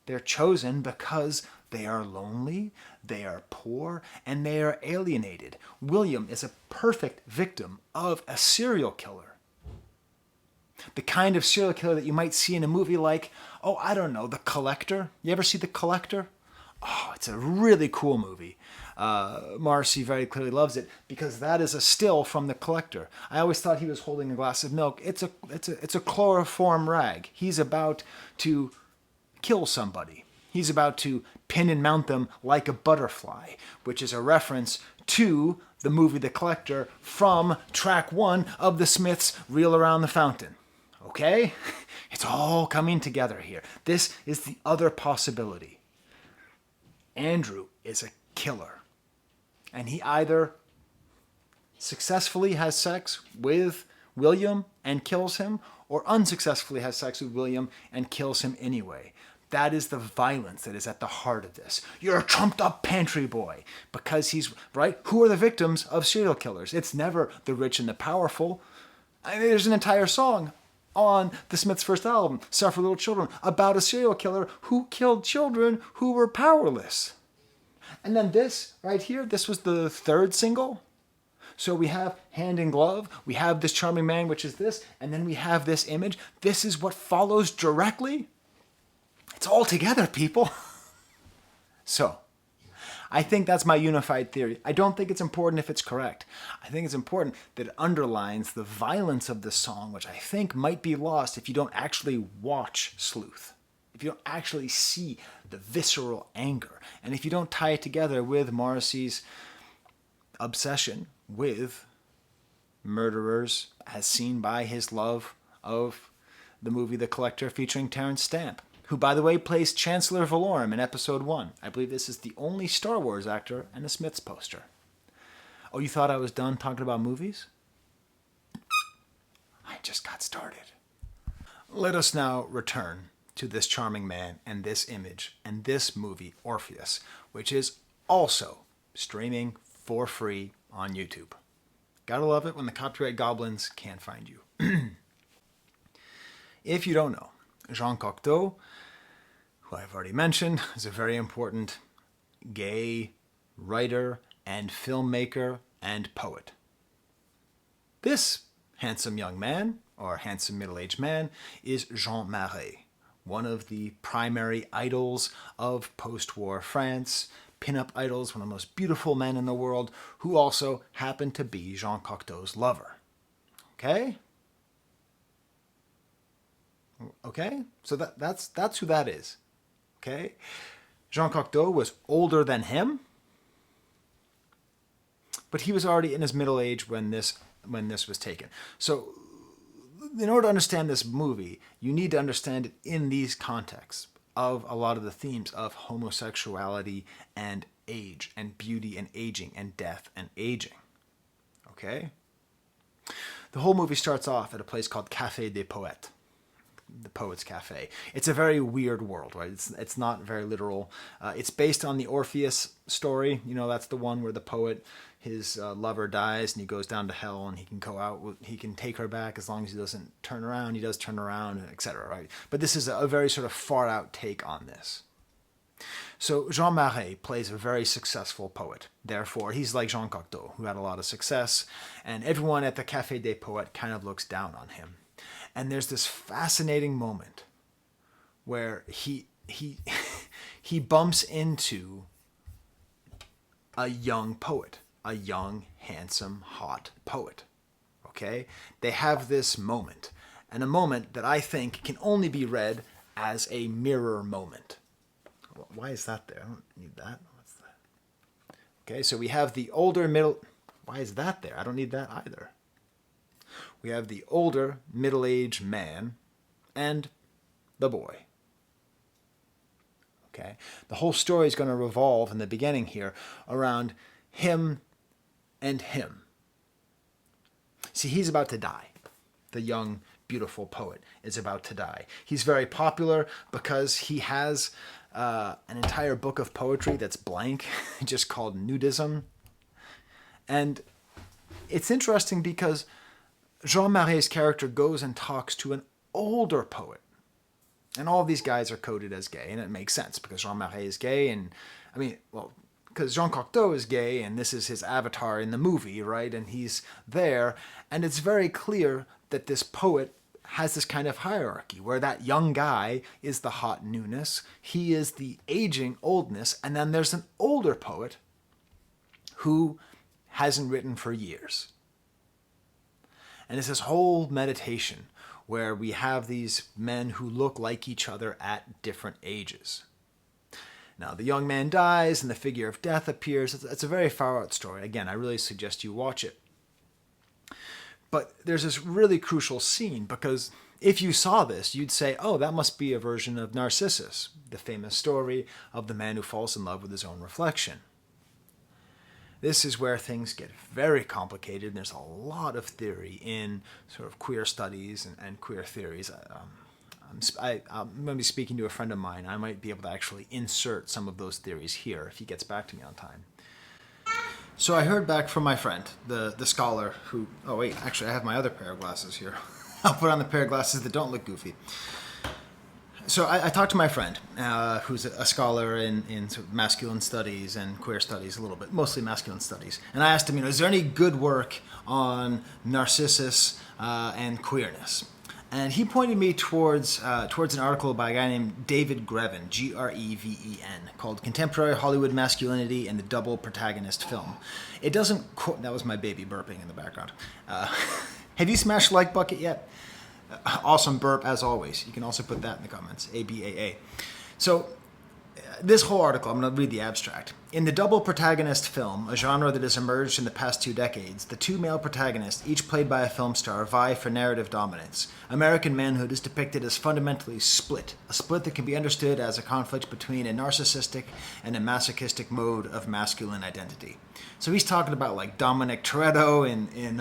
They're chosen because they are lonely, they are poor, and they are alienated. William is a perfect victim of a serial killer. The kind of serial killer that you might see in a movie like, The Collector. You ever see The Collector? Oh, it's a really cool movie. Morrissey very clearly loves it because that is a still from The Collector. I always thought he was holding a glass of milk. It's a chloroform rag. He's about to kill somebody. He's about to pin and mount them like a butterfly, which is a reference to the movie The Collector from track 1 of the Smiths' Reel Around the Fountain. Okay? It's all coming together here. This is the other possibility. Andrew is a killer. And he either successfully has sex with William and kills him, or unsuccessfully has sex with William and kills him anyway. That is the violence that is at the heart of this. You're a trumped up pantry boy because he's, right? Who are the victims of serial killers? It's never the rich and the powerful. There's an entire song on the Smiths' first album, Suffer Little Children, about a serial killer who killed children who were powerless. And then this right here, this was the third single. So we have Hand in Glove, we have This Charming Man, which is this, and then we have this image. This is what follows directly. It's all together, people. So, I think that's my unified theory. I don't think it's important if it's correct. I think it's important that it underlines the violence of this song, which I think might be lost if you don't actually watch Sleuth. If you don't actually see the visceral anger. And if you don't tie it together with Morrissey's obsession with murderers as seen by his love of the movie The Collector featuring Terrence Stamp, who, by the way, plays Chancellor Valorum in Episode 1. I believe this is the only Star Wars actor in a Smiths poster. Oh, you thought I was done talking about movies? I just got started. Let us now return to This Charming Man and this image and this movie, Orpheus, which is also streaming for free on YouTube. Gotta love it when the copyright goblins can't find you. If you don't know, Jean Cocteau, who I've already mentioned, is a very important gay writer and filmmaker and poet. This handsome young man, or handsome middle-aged man, is Jean Marais, one of the primary idols of post-war France, pin-up idols, one of the most beautiful men in the world, who also happened to be Jean Cocteau's lover. Okay? Okay? So that's who that is. Okay? Jean Cocteau was older than him, but he was already in his middle age when this was taken. So in order to understand this movie, you need to understand it in these contexts of a lot of the themes of homosexuality and age and beauty and aging and death and aging. Okay? The whole movie starts off at a place called Café des Poètes, the Poets Cafe. It's a very weird world, right? It's not very literal. It's based on the Orpheus story. You know, that's the one where the poet, his lover dies and he goes down to hell and he can go out, he can take her back as long as he doesn't turn around. He does turn around, etc., right? But this is a very sort of far out take on this. So Jean Marais plays a very successful poet. Therefore, he's like Jean Cocteau, who had a lot of success, and everyone at the Café des Poètes kind of looks down on him. And there's this fascinating moment where he bumps into a young poet, a young, handsome, hot poet. Okay? They have this moment, and a moment that I think can only be read as a mirror moment. Why is that there? I don't need that. What's that? Okay, so we have the older middle... Why is that there? I don't need that either. We have the older middle-aged man and the boy. Okay? The whole story is going to revolve in the beginning here around him and him. See, he's about to die. The young, beautiful poet is about to die. He's very popular because he has an entire book of poetry that's blank, just called Nudism. And it's interesting because Jean Marais' character goes and talks to an older poet. And all of these guys are coded as gay, and it makes sense because Jean Marais is gay, and because Jean Cocteau is gay, and this is his avatar in the movie, right? And he's there, and it's very clear that this poet has this kind of hierarchy where that young guy is the hot newness, he is the aging oldness, and then there's an older poet who hasn't written for years. And it's this whole meditation where we have these men who look like each other at different ages. Now, the young man dies and the figure of death appears. It's a very far-out story. Again, I really suggest you watch it. But there's this really crucial scene because if you saw this, you'd say, oh, that must be a version of Narcissus, the famous story of the man who falls in love with his own reflection. This is where things get very complicated, and there's a lot of theory in sort of queer studies and queer theories. I'm going to be speaking to a friend of mine. I might be able to actually insert some of those theories here if he gets back to me on time. So I heard back from my friend, the scholar who... Oh, wait, actually, I have my other pair of glasses here. I'll put on the pair of glasses that don't look goofy. So I talked to my friend, who's a scholar in sort of masculine studies and queer studies a little bit, mostly masculine studies. And I asked him, is there any good work on Narcissus and queerness? And he pointed me towards an article by a guy named David Greven, Greven, called Contemporary Hollywood Masculinity and the Double Protagonist Film. It doesn't... That was my baby burping in the background. Have you smashed the like bucket yet? Awesome burp, as always. You can also put that in the comments, ABAA. So, this whole article, I'm going to read the abstract. In the double protagonist film, a genre that has emerged in the past 2 decades, the 2 male protagonists, each played by a film star, vie for narrative dominance. American manhood is depicted as fundamentally split, a split that can be understood as a conflict between a narcissistic and a masochistic mode of masculine identity. So he's talking about like Dominic Toretto in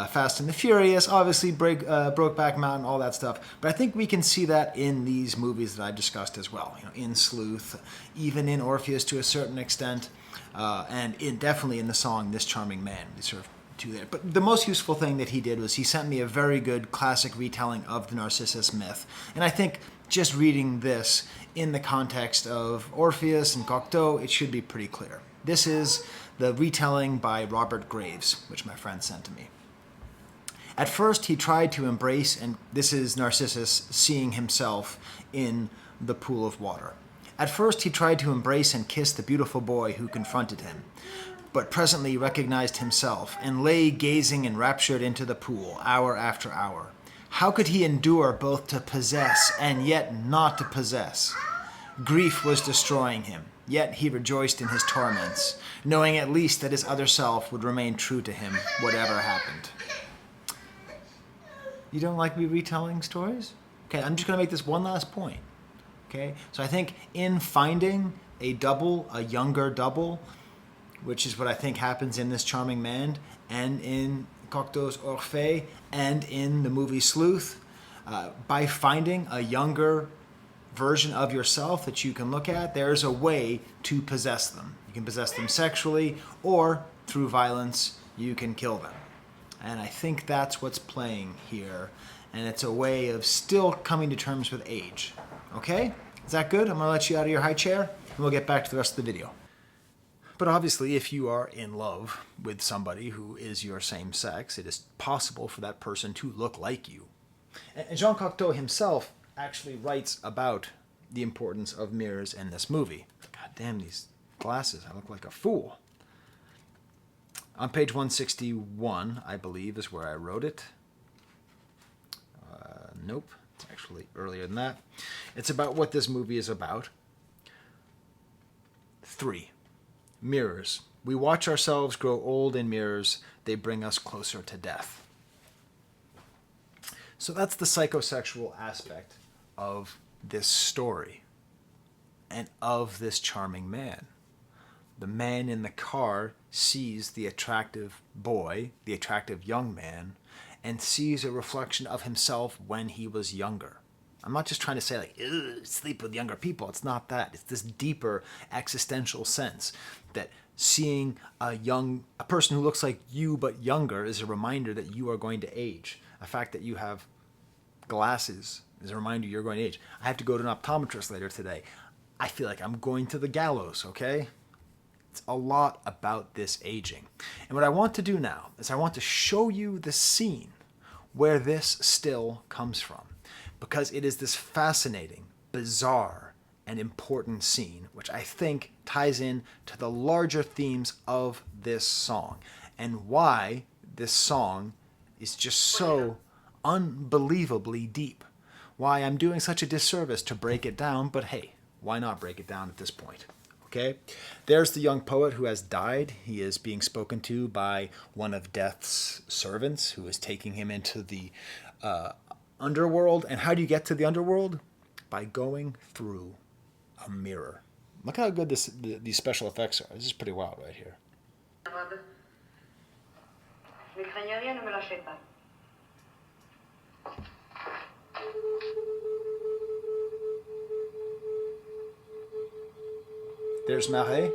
Fast and the Furious, obviously Brokeback Mountain, all that stuff. But I think we can see that in these movies that I discussed as well. In Sleuth, even in Orpheus to a certain extent, and definitely in the song This Charming Man. We sort of do that. But the most useful thing that he did was he sent me a very good classic retelling of the Narcissus myth. And I think just reading this in the context of Orpheus and Cocteau, it should be pretty clear. This is the retelling by Robert Graves, which my friend sent to me. At first, he tried to embrace, and this is Narcissus seeing himself in the pool of water. At first, he tried to embrace and kiss the beautiful boy who confronted him, but presently recognized himself and lay gazing enraptured into the pool, hour after hour. How could he endure both to possess and yet not to possess? Grief was destroying him, yet he rejoiced in his torments, knowing at least that his other self would remain true to him, whatever happened. You don't like me retelling stories? Okay, I'm just going to make this one last point. Okay, so I think in finding a double, a younger double, which is what I think happens in This Charming Man and in Cocteau's Orphée and in the movie Sleuth, by finding a younger version of yourself that you can look at, there's a way to possess them. You can possess them sexually, or through violence, you can kill them. And I think that's what's playing here. And it's a way of still coming to terms with age. Okay? Is that good? I'm going to let you out of your high chair, and we'll get back to the rest of the video. But obviously, if you are in love with somebody who is your same sex, it is possible for that person to look like you. And Jean Cocteau himself actually writes about the importance of mirrors in this movie. God damn, these glasses. I look like a fool. On page 161, I believe, is where I wrote it. Nope, it's actually earlier than that. It's about what this movie is about. 3. Mirrors. We watch ourselves grow old in mirrors. They bring us closer to death. So that's the psychosexual aspect of this story and of This Charming Man. The man in the car sees the attractive boy, the attractive young man, and sees a reflection of himself when he was younger. I'm not just trying to say, like, sleep with younger people. It's not that. It's this deeper existential sense that seeing a person who looks like you but younger is a reminder that you are going to age. The fact that you have glasses is a reminder you're going to age. I have to go to an optometrist later today. I feel like I'm going to the gallows, okay? It's a lot about this aging. And what I want to do now is I want to show you the scene where this still comes from, because it is this fascinating, bizarre, and important scene, which I think ties in to the larger themes of this song and why this song is just so unbelievably deep. Why I'm doing such a disservice to break it down, but hey, why not break it down at this point? Okay, there's the young poet who has died. He is being spoken to by one of Death's servants who is taking him into the underworld. And how do you get to the underworld? By going through a mirror. Look how good these special effects are. This is pretty wild right here. There's Marais.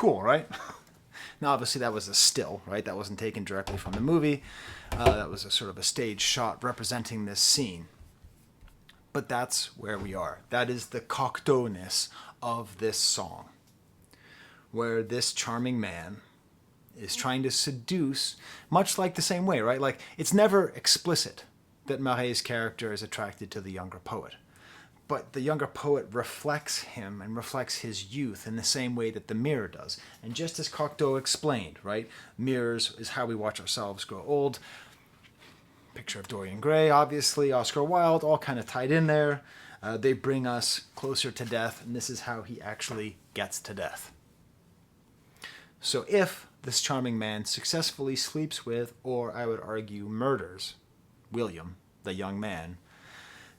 Cool, right? Now, obviously, that was a still, right? That wasn't taken directly from the movie. That was a sort of a stage shot representing this scene. But that's where we are. That is the cocteau-ness of this song, where this charming man is trying to seduce, much like the same way, right? Like, it's never explicit that Maret's character is attracted to the younger poet. But the younger poet reflects him and reflects his youth in the same way that the mirror does. And just as Cocteau explained, right? Mirrors is how we watch ourselves grow old. Picture of Dorian Gray, obviously, Oscar Wilde, all kind of tied in there. They bring us closer to death, and this is how he actually gets to death. So if this charming man successfully sleeps with, or I would argue murders, William, the young man,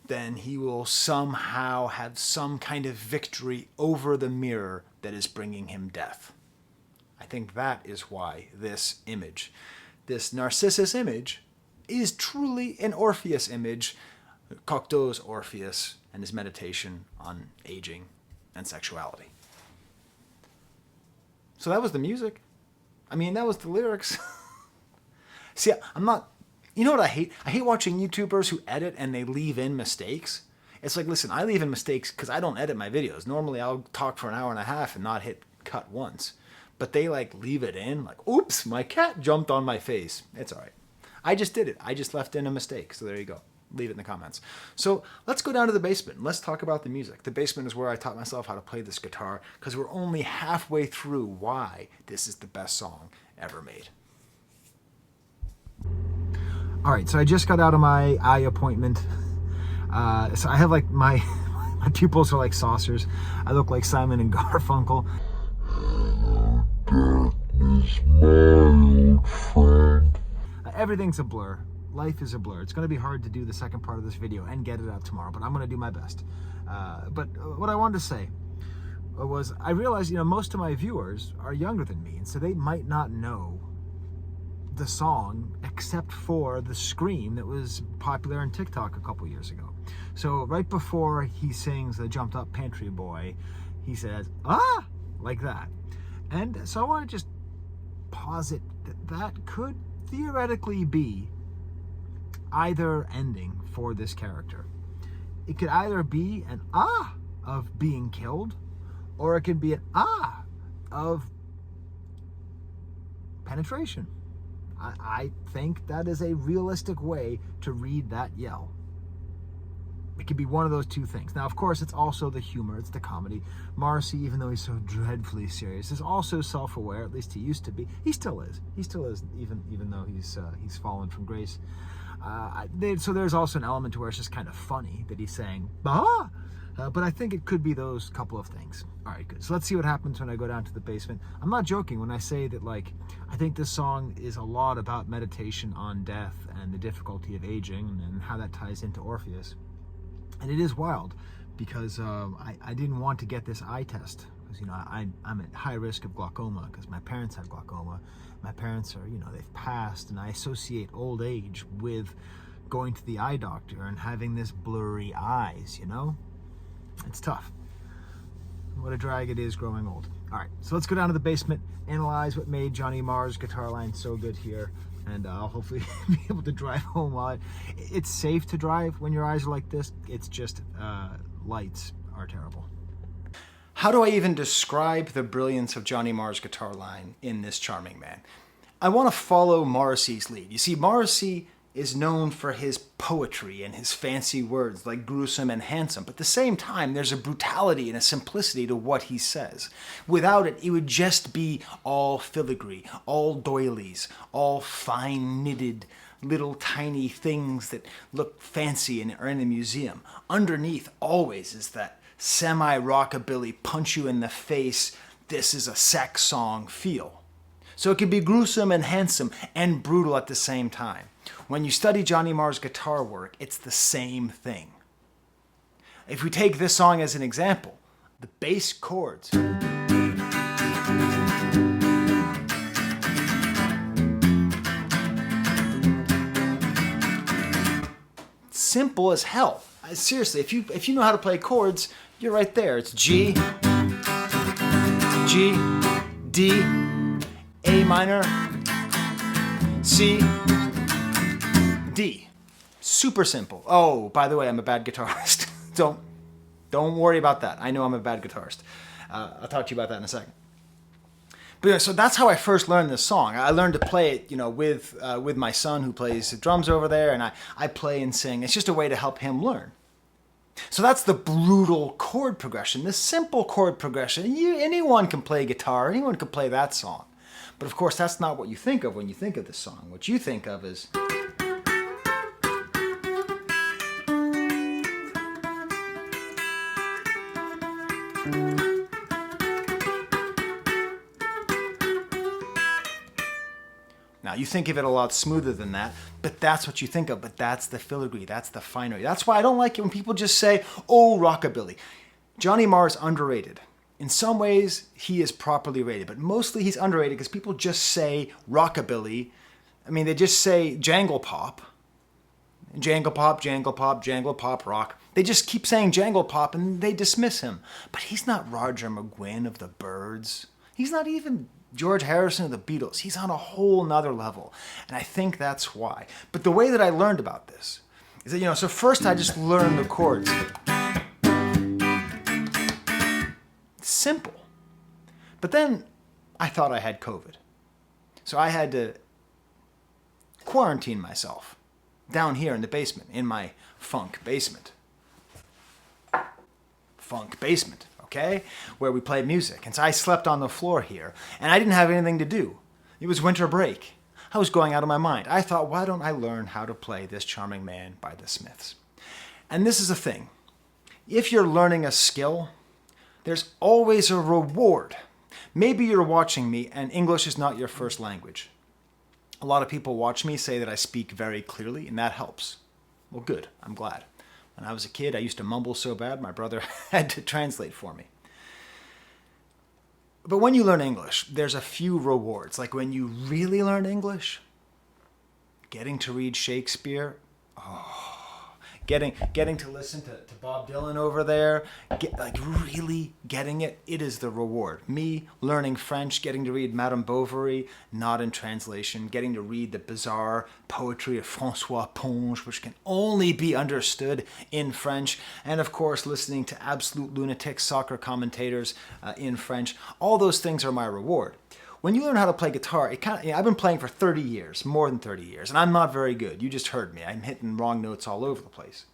then he will somehow have some kind of victory over the mirror that is bringing him death. I think that is why this image, this Narcissus image, is truly an Orpheus image, Cocteau's Orpheus and his meditation on aging and sexuality. So that was the music. I mean, that was the lyrics. See, I'm not... You know what I hate? I hate watching YouTubers who edit and they leave in mistakes. It's like, listen, I leave in mistakes because I don't edit my videos. Normally I'll talk for an hour and a half and not hit cut once. But they like leave it in, like, oops, my cat jumped on my face. It's all right. I just did it. I just left in a mistake. So there you go. Leave it in the comments. So let's go down to the basement. Let's talk about the music. The basement is where I taught myself how to play this guitar because we're only halfway through why this is the best song ever made. All right, so I just got out of my eye appointment. So I have like my pupils are like saucers. I look like Simon and Garfunkel. Darkness, my old friend. Everything's a blur. Life is a blur. It's going to be hard to do the second part of this video and get it out tomorrow, but I'm going to do my best. But what I wanted to say was I realized, most of my viewers are younger than me, and so they might not know the song except for the scream that was popular on TikTok a couple years ago. So right before he sings the Jumped Up Pantry Boy, he says, ah, like that. And so I want to just posit that could theoretically be either ending for this character. It could either be an ah of being killed, or it could be an ah of penetration. I think that is a realistic way to read that yell. It could be one of those two things. Now, of course, it's also the humor, it's the comedy. Morrissey, even though he's so dreadfully serious, is also self-aware. At least he used to be. He still is. He still is, even though he's fallen from grace. So there's also an element to where it's just kind of funny that he's saying, bah! But I think it could be those couple of things. All right, good. So let's see what happens when I go down to the basement. I'm not joking when I say that, I think this song is a lot about meditation on death and the difficulty of aging and how that ties into Orpheus. And it is wild because I didn't want to get this eye test because, I'm at high risk of glaucoma because my parents have glaucoma. My parents are, they've passed, and I associate old age with going to the eye doctor and having this blurry eyes, It's tough. What a drag it is growing old. All right, so let's go down to the basement, analyze what made Johnny Marr's guitar line so good here, and I'll hopefully be able to drive home while it's safe to drive when your eyes are like this. It's just lights are terrible. How do I even describe the brilliance of Johnny Marr's guitar line in this charming man? I want to follow Morrissey's lead. You see, Morrissey is known for his poetry and his fancy words like gruesome and handsome, but at the same time there's a brutality and a simplicity to what he says. Without it, it would just be all filigree, all doilies, all fine knitted little tiny things that look fancy and are in a museum. Underneath always is that semi-rockabilly punch you in the face, this is a sex song feel. So it can be gruesome and handsome and brutal at the same time. When you study Johnny Marr's guitar work, it's the same thing. If we take this song as an example, the bass chords. Simple as hell. Seriously, if you know how to play chords, you're right there. It's G, D, A minor, C, D. Super simple. Oh, by the way, I'm a bad guitarist. Don't worry about that. I know I'm a bad guitarist. I'll talk to you about that in a second. But yeah, so that's how I first learned this song. I learned to play it, with my son who plays the drums over there, and I play and sing. It's just a way to help him learn. So that's the brutal chord progression, this simple chord progression. Anyone can play guitar, anyone can play that song. But of course, that's not what you think of when you think of this song. What you think of is... Now, you think of it a lot smoother than that, but that's what you think of. But that's the filigree, that's the finery. That's why I don't like it when people just say, oh, rockabilly. Johnny Marr is underrated. In some ways, he is properly rated, but mostly he's underrated because people just say rockabilly. I mean, they just say jangle pop. Jangle pop, jangle pop, jangle pop rock. They just keep saying jangle pop and they dismiss him. But he's not Roger McGuinn of the Byrds. He's not even George Harrison of the Beatles. He's on a whole nother level. And I think that's why. But the way that I learned about this is that, so first I just learned the chords. Simple. But then I thought I had COVID. So I had to quarantine myself down here in the basement, in my funk basement. Funk basement. Okay, where we play music. And so I slept on the floor here, and I didn't have anything to do. It was winter break. I was going out of my mind. I thought, why don't I learn how to play This Charming Man by the Smiths? And this is the thing. If you're learning a skill, there's always a reward. Maybe you're watching me and English is not your first language. A lot of people watch me say that I speak very clearly, and that helps. Well, good. I'm glad. When I was a kid, I used to mumble so bad, my brother had to translate for me. But when you learn English, there's a few rewards. Like when you really learn English, getting to read Shakespeare, getting to listen to Bob Dylan over there, really getting it, it is the reward. Me learning French, getting to read Madame Bovary, not in translation, getting to read the bizarre poetry of François Ponge, which can only be understood in French, and of course listening to absolute lunatic soccer commentators in French. All those things are my reward. When you learn how to play guitar, I've been playing for 30 years, more than 30 years, and I'm not very good. You just heard me. I'm hitting wrong notes all over the place.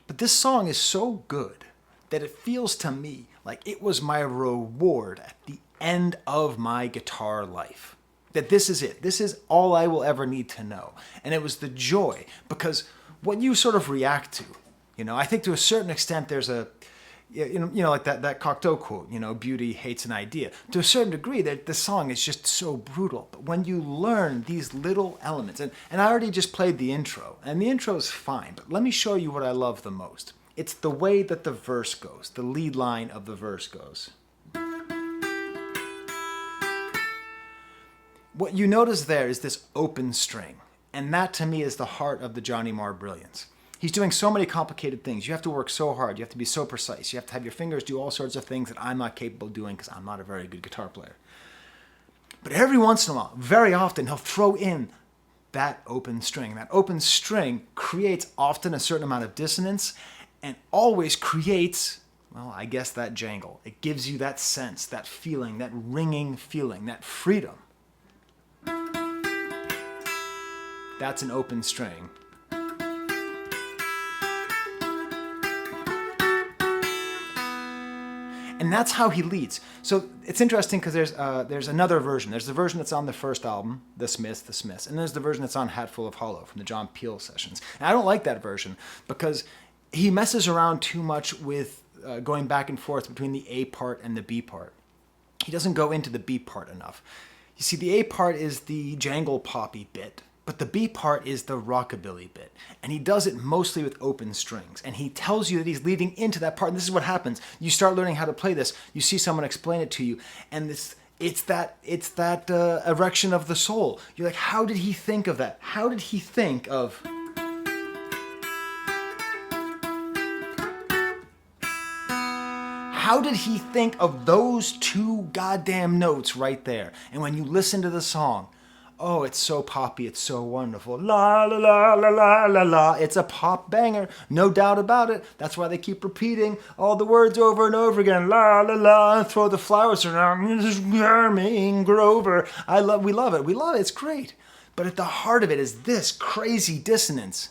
But this song is so good that it feels to me like it was my reward at the end of my guitar life. That this is it. This is all I will ever need to know. And it was the joy, because what you sort of react to, I think to a certain extent there's a, like that Cocteau quote, beauty hates an idea. To a certain degree, that the song is just so brutal. But when you learn these little elements, and I already just played the intro, and the intro is fine, but let me show you what I love the most. It's the way that the verse goes, the lead line of the verse goes. What you notice there is this open string, and that to me is the heart of the Johnny Marr brilliance. He's doing so many complicated things. You have to work so hard. You have to be so precise. You have to have your fingers do all sorts of things that I'm not capable of doing because I'm not a very good guitar player. But every once in a while, very often, he'll throw in that open string. That open string creates often a certain amount of dissonance and always creates, I guess that jangle. It gives you that sense, that feeling, that ringing feeling, that freedom. That's an open string. And that's how he leads. So it's interesting because there's another version. There's the version that's on the first album, The Smiths, and there's the version that's on Hatful of Hollow from the John Peel sessions. And I don't like that version because he messes around too much with going back and forth between the A part and the B part. He doesn't go into the B part enough. You see, the A part is the jangle poppy bit, but the B part is the rockabilly bit. And he does it mostly with open strings. And he tells you that he's leading into that part. And this is what happens. You start learning how to play this. You see someone explain it to you. And it's that erection of the soul. You're like, how did he think of that? How did he think of... How did he think of those two goddamn notes right there? And when you listen to the song, oh, it's so poppy, it's so wonderful. La la la la la la la. It's a pop banger, no doubt about it. That's why they keep repeating all the words over and over again. La la la, throw the flowers around, Charming Grover. We love it. It's great. But at the heart of it is this crazy dissonance.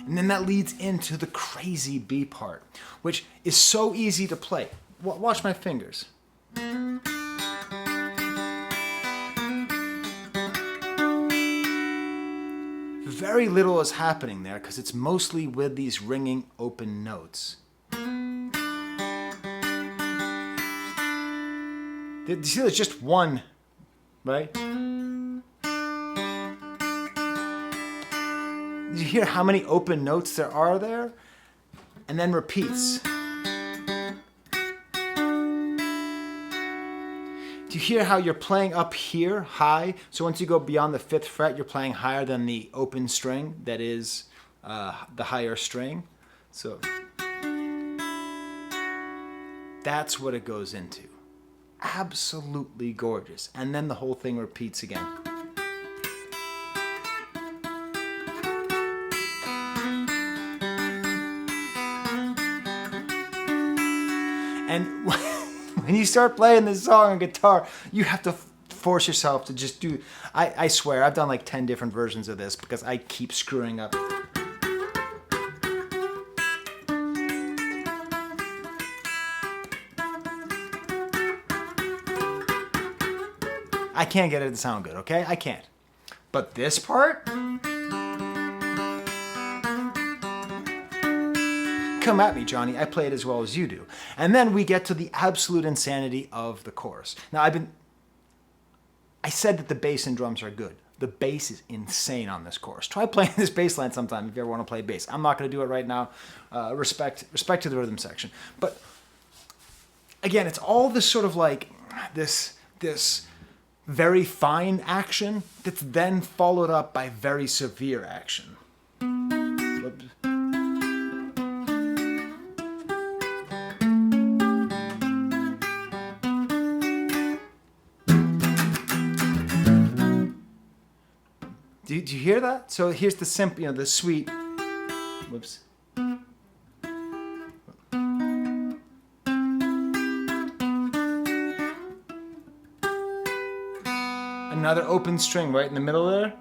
And then that leads into the crazy B part, which is so easy to play. Watch my fingers. Very little is happening there because it's mostly with these ringing open notes. You see, there's just one, right? Did you hear how many open notes there are there? And then repeats. Do you hear how you're playing up here high? So once you go beyond the 5th fret, you're playing higher than the open string that is the higher string. So that's what it goes into. Absolutely gorgeous. And then the whole thing repeats again. And when you start playing this song on guitar, you have to force yourself to just do... I swear, I've done like 10 different versions of this because I keep screwing up. I can't get it to sound good, okay? I can't. But this part... Come at me, Johnny. I play it as well as you do. And then we get to the absolute insanity of the chorus. Now, I said that the bass and drums are good. The bass is insane on this chorus. Try playing this bass line sometime if you ever want to play bass. I'm not going to do it right now. Respect to the rhythm section. But again, it's all this sort of like this very fine action that's then followed up by very severe action. Whoops. Do you hear that? So here's the simple, the sweet. Whoops. Another open string right in the middle there.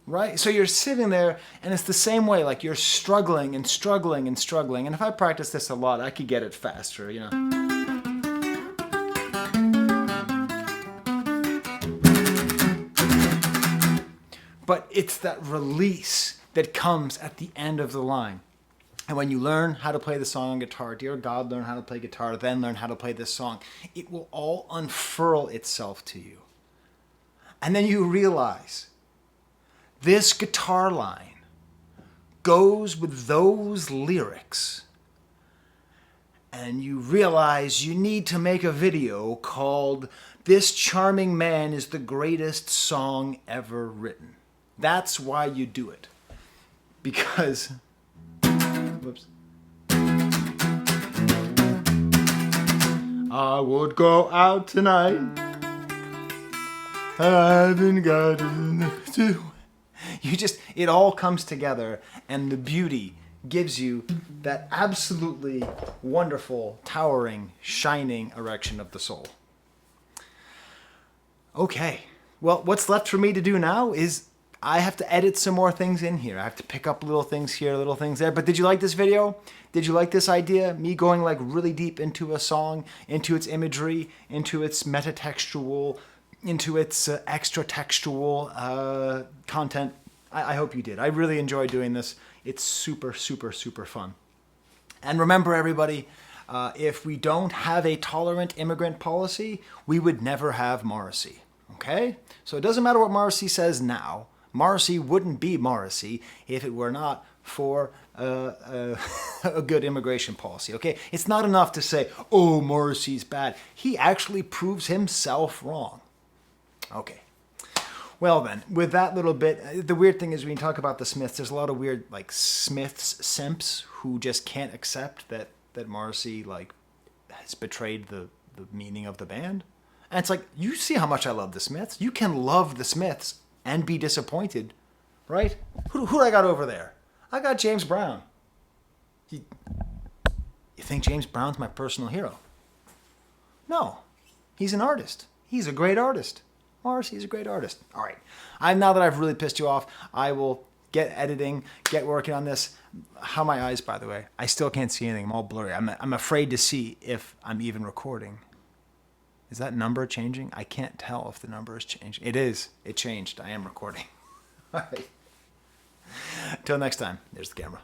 Right? So you're sitting there and it's the same way, like you're struggling and struggling and struggling. And if I practice this a lot, I could get it faster, you know. But it's that release that comes at the end of the line. And when you learn how to play the song on guitar, dear God, learn how to play guitar, then learn how to play this song, it will all unfurl itself to you. And then you realize this guitar line goes with those lyrics. And you realize you need to make a video called "This Charming Man is the Greatest Song Ever Written." That's why you do it. Because... Whoops. I would go out tonight. I haven't got enough to... it all comes together, and the beauty gives you that absolutely wonderful, towering, shining erection of the soul. Okay, well, what's left for me to do now is I have to edit some more things in here. I have to pick up little things here, little things there. But did you like this video? Did you like this idea? Me going like really deep into a song, into its imagery, into its metatextual, into its extra textual content. I hope you did. I really enjoy doing this. It's super, super, super fun. And remember, everybody, if we don't have a tolerant immigrant policy, we would never have Morrissey. Okay? So it doesn't matter what Morrissey says now, Morrissey wouldn't be Morrissey if it were not for a good immigration policy, okay? It's not enough to say, oh, Morrissey's bad. He actually proves himself wrong. Okay. Well then, with that little bit, the weird thing is when you talk about the Smiths, there's a lot of weird, like, Smiths simps who just can't accept that Morrissey, like, has betrayed the meaning of the band. And it's like, you see how much I love the Smiths. You can love the Smiths and be disappointed, right? Who I got over there? I got James Brown. You think James Brown's my personal hero? No. He's an artist. He's a great artist. Morrissey's a great artist. All right. Now that I've really pissed you off, I will get editing, get working on this. How are my eyes, by the way? I still can't see anything. I'm all blurry. I'm afraid to see if I'm even recording. Is that number changing? I can't tell if the number is changing. It is. It changed. I am recording. All right. Till next time, there's the camera.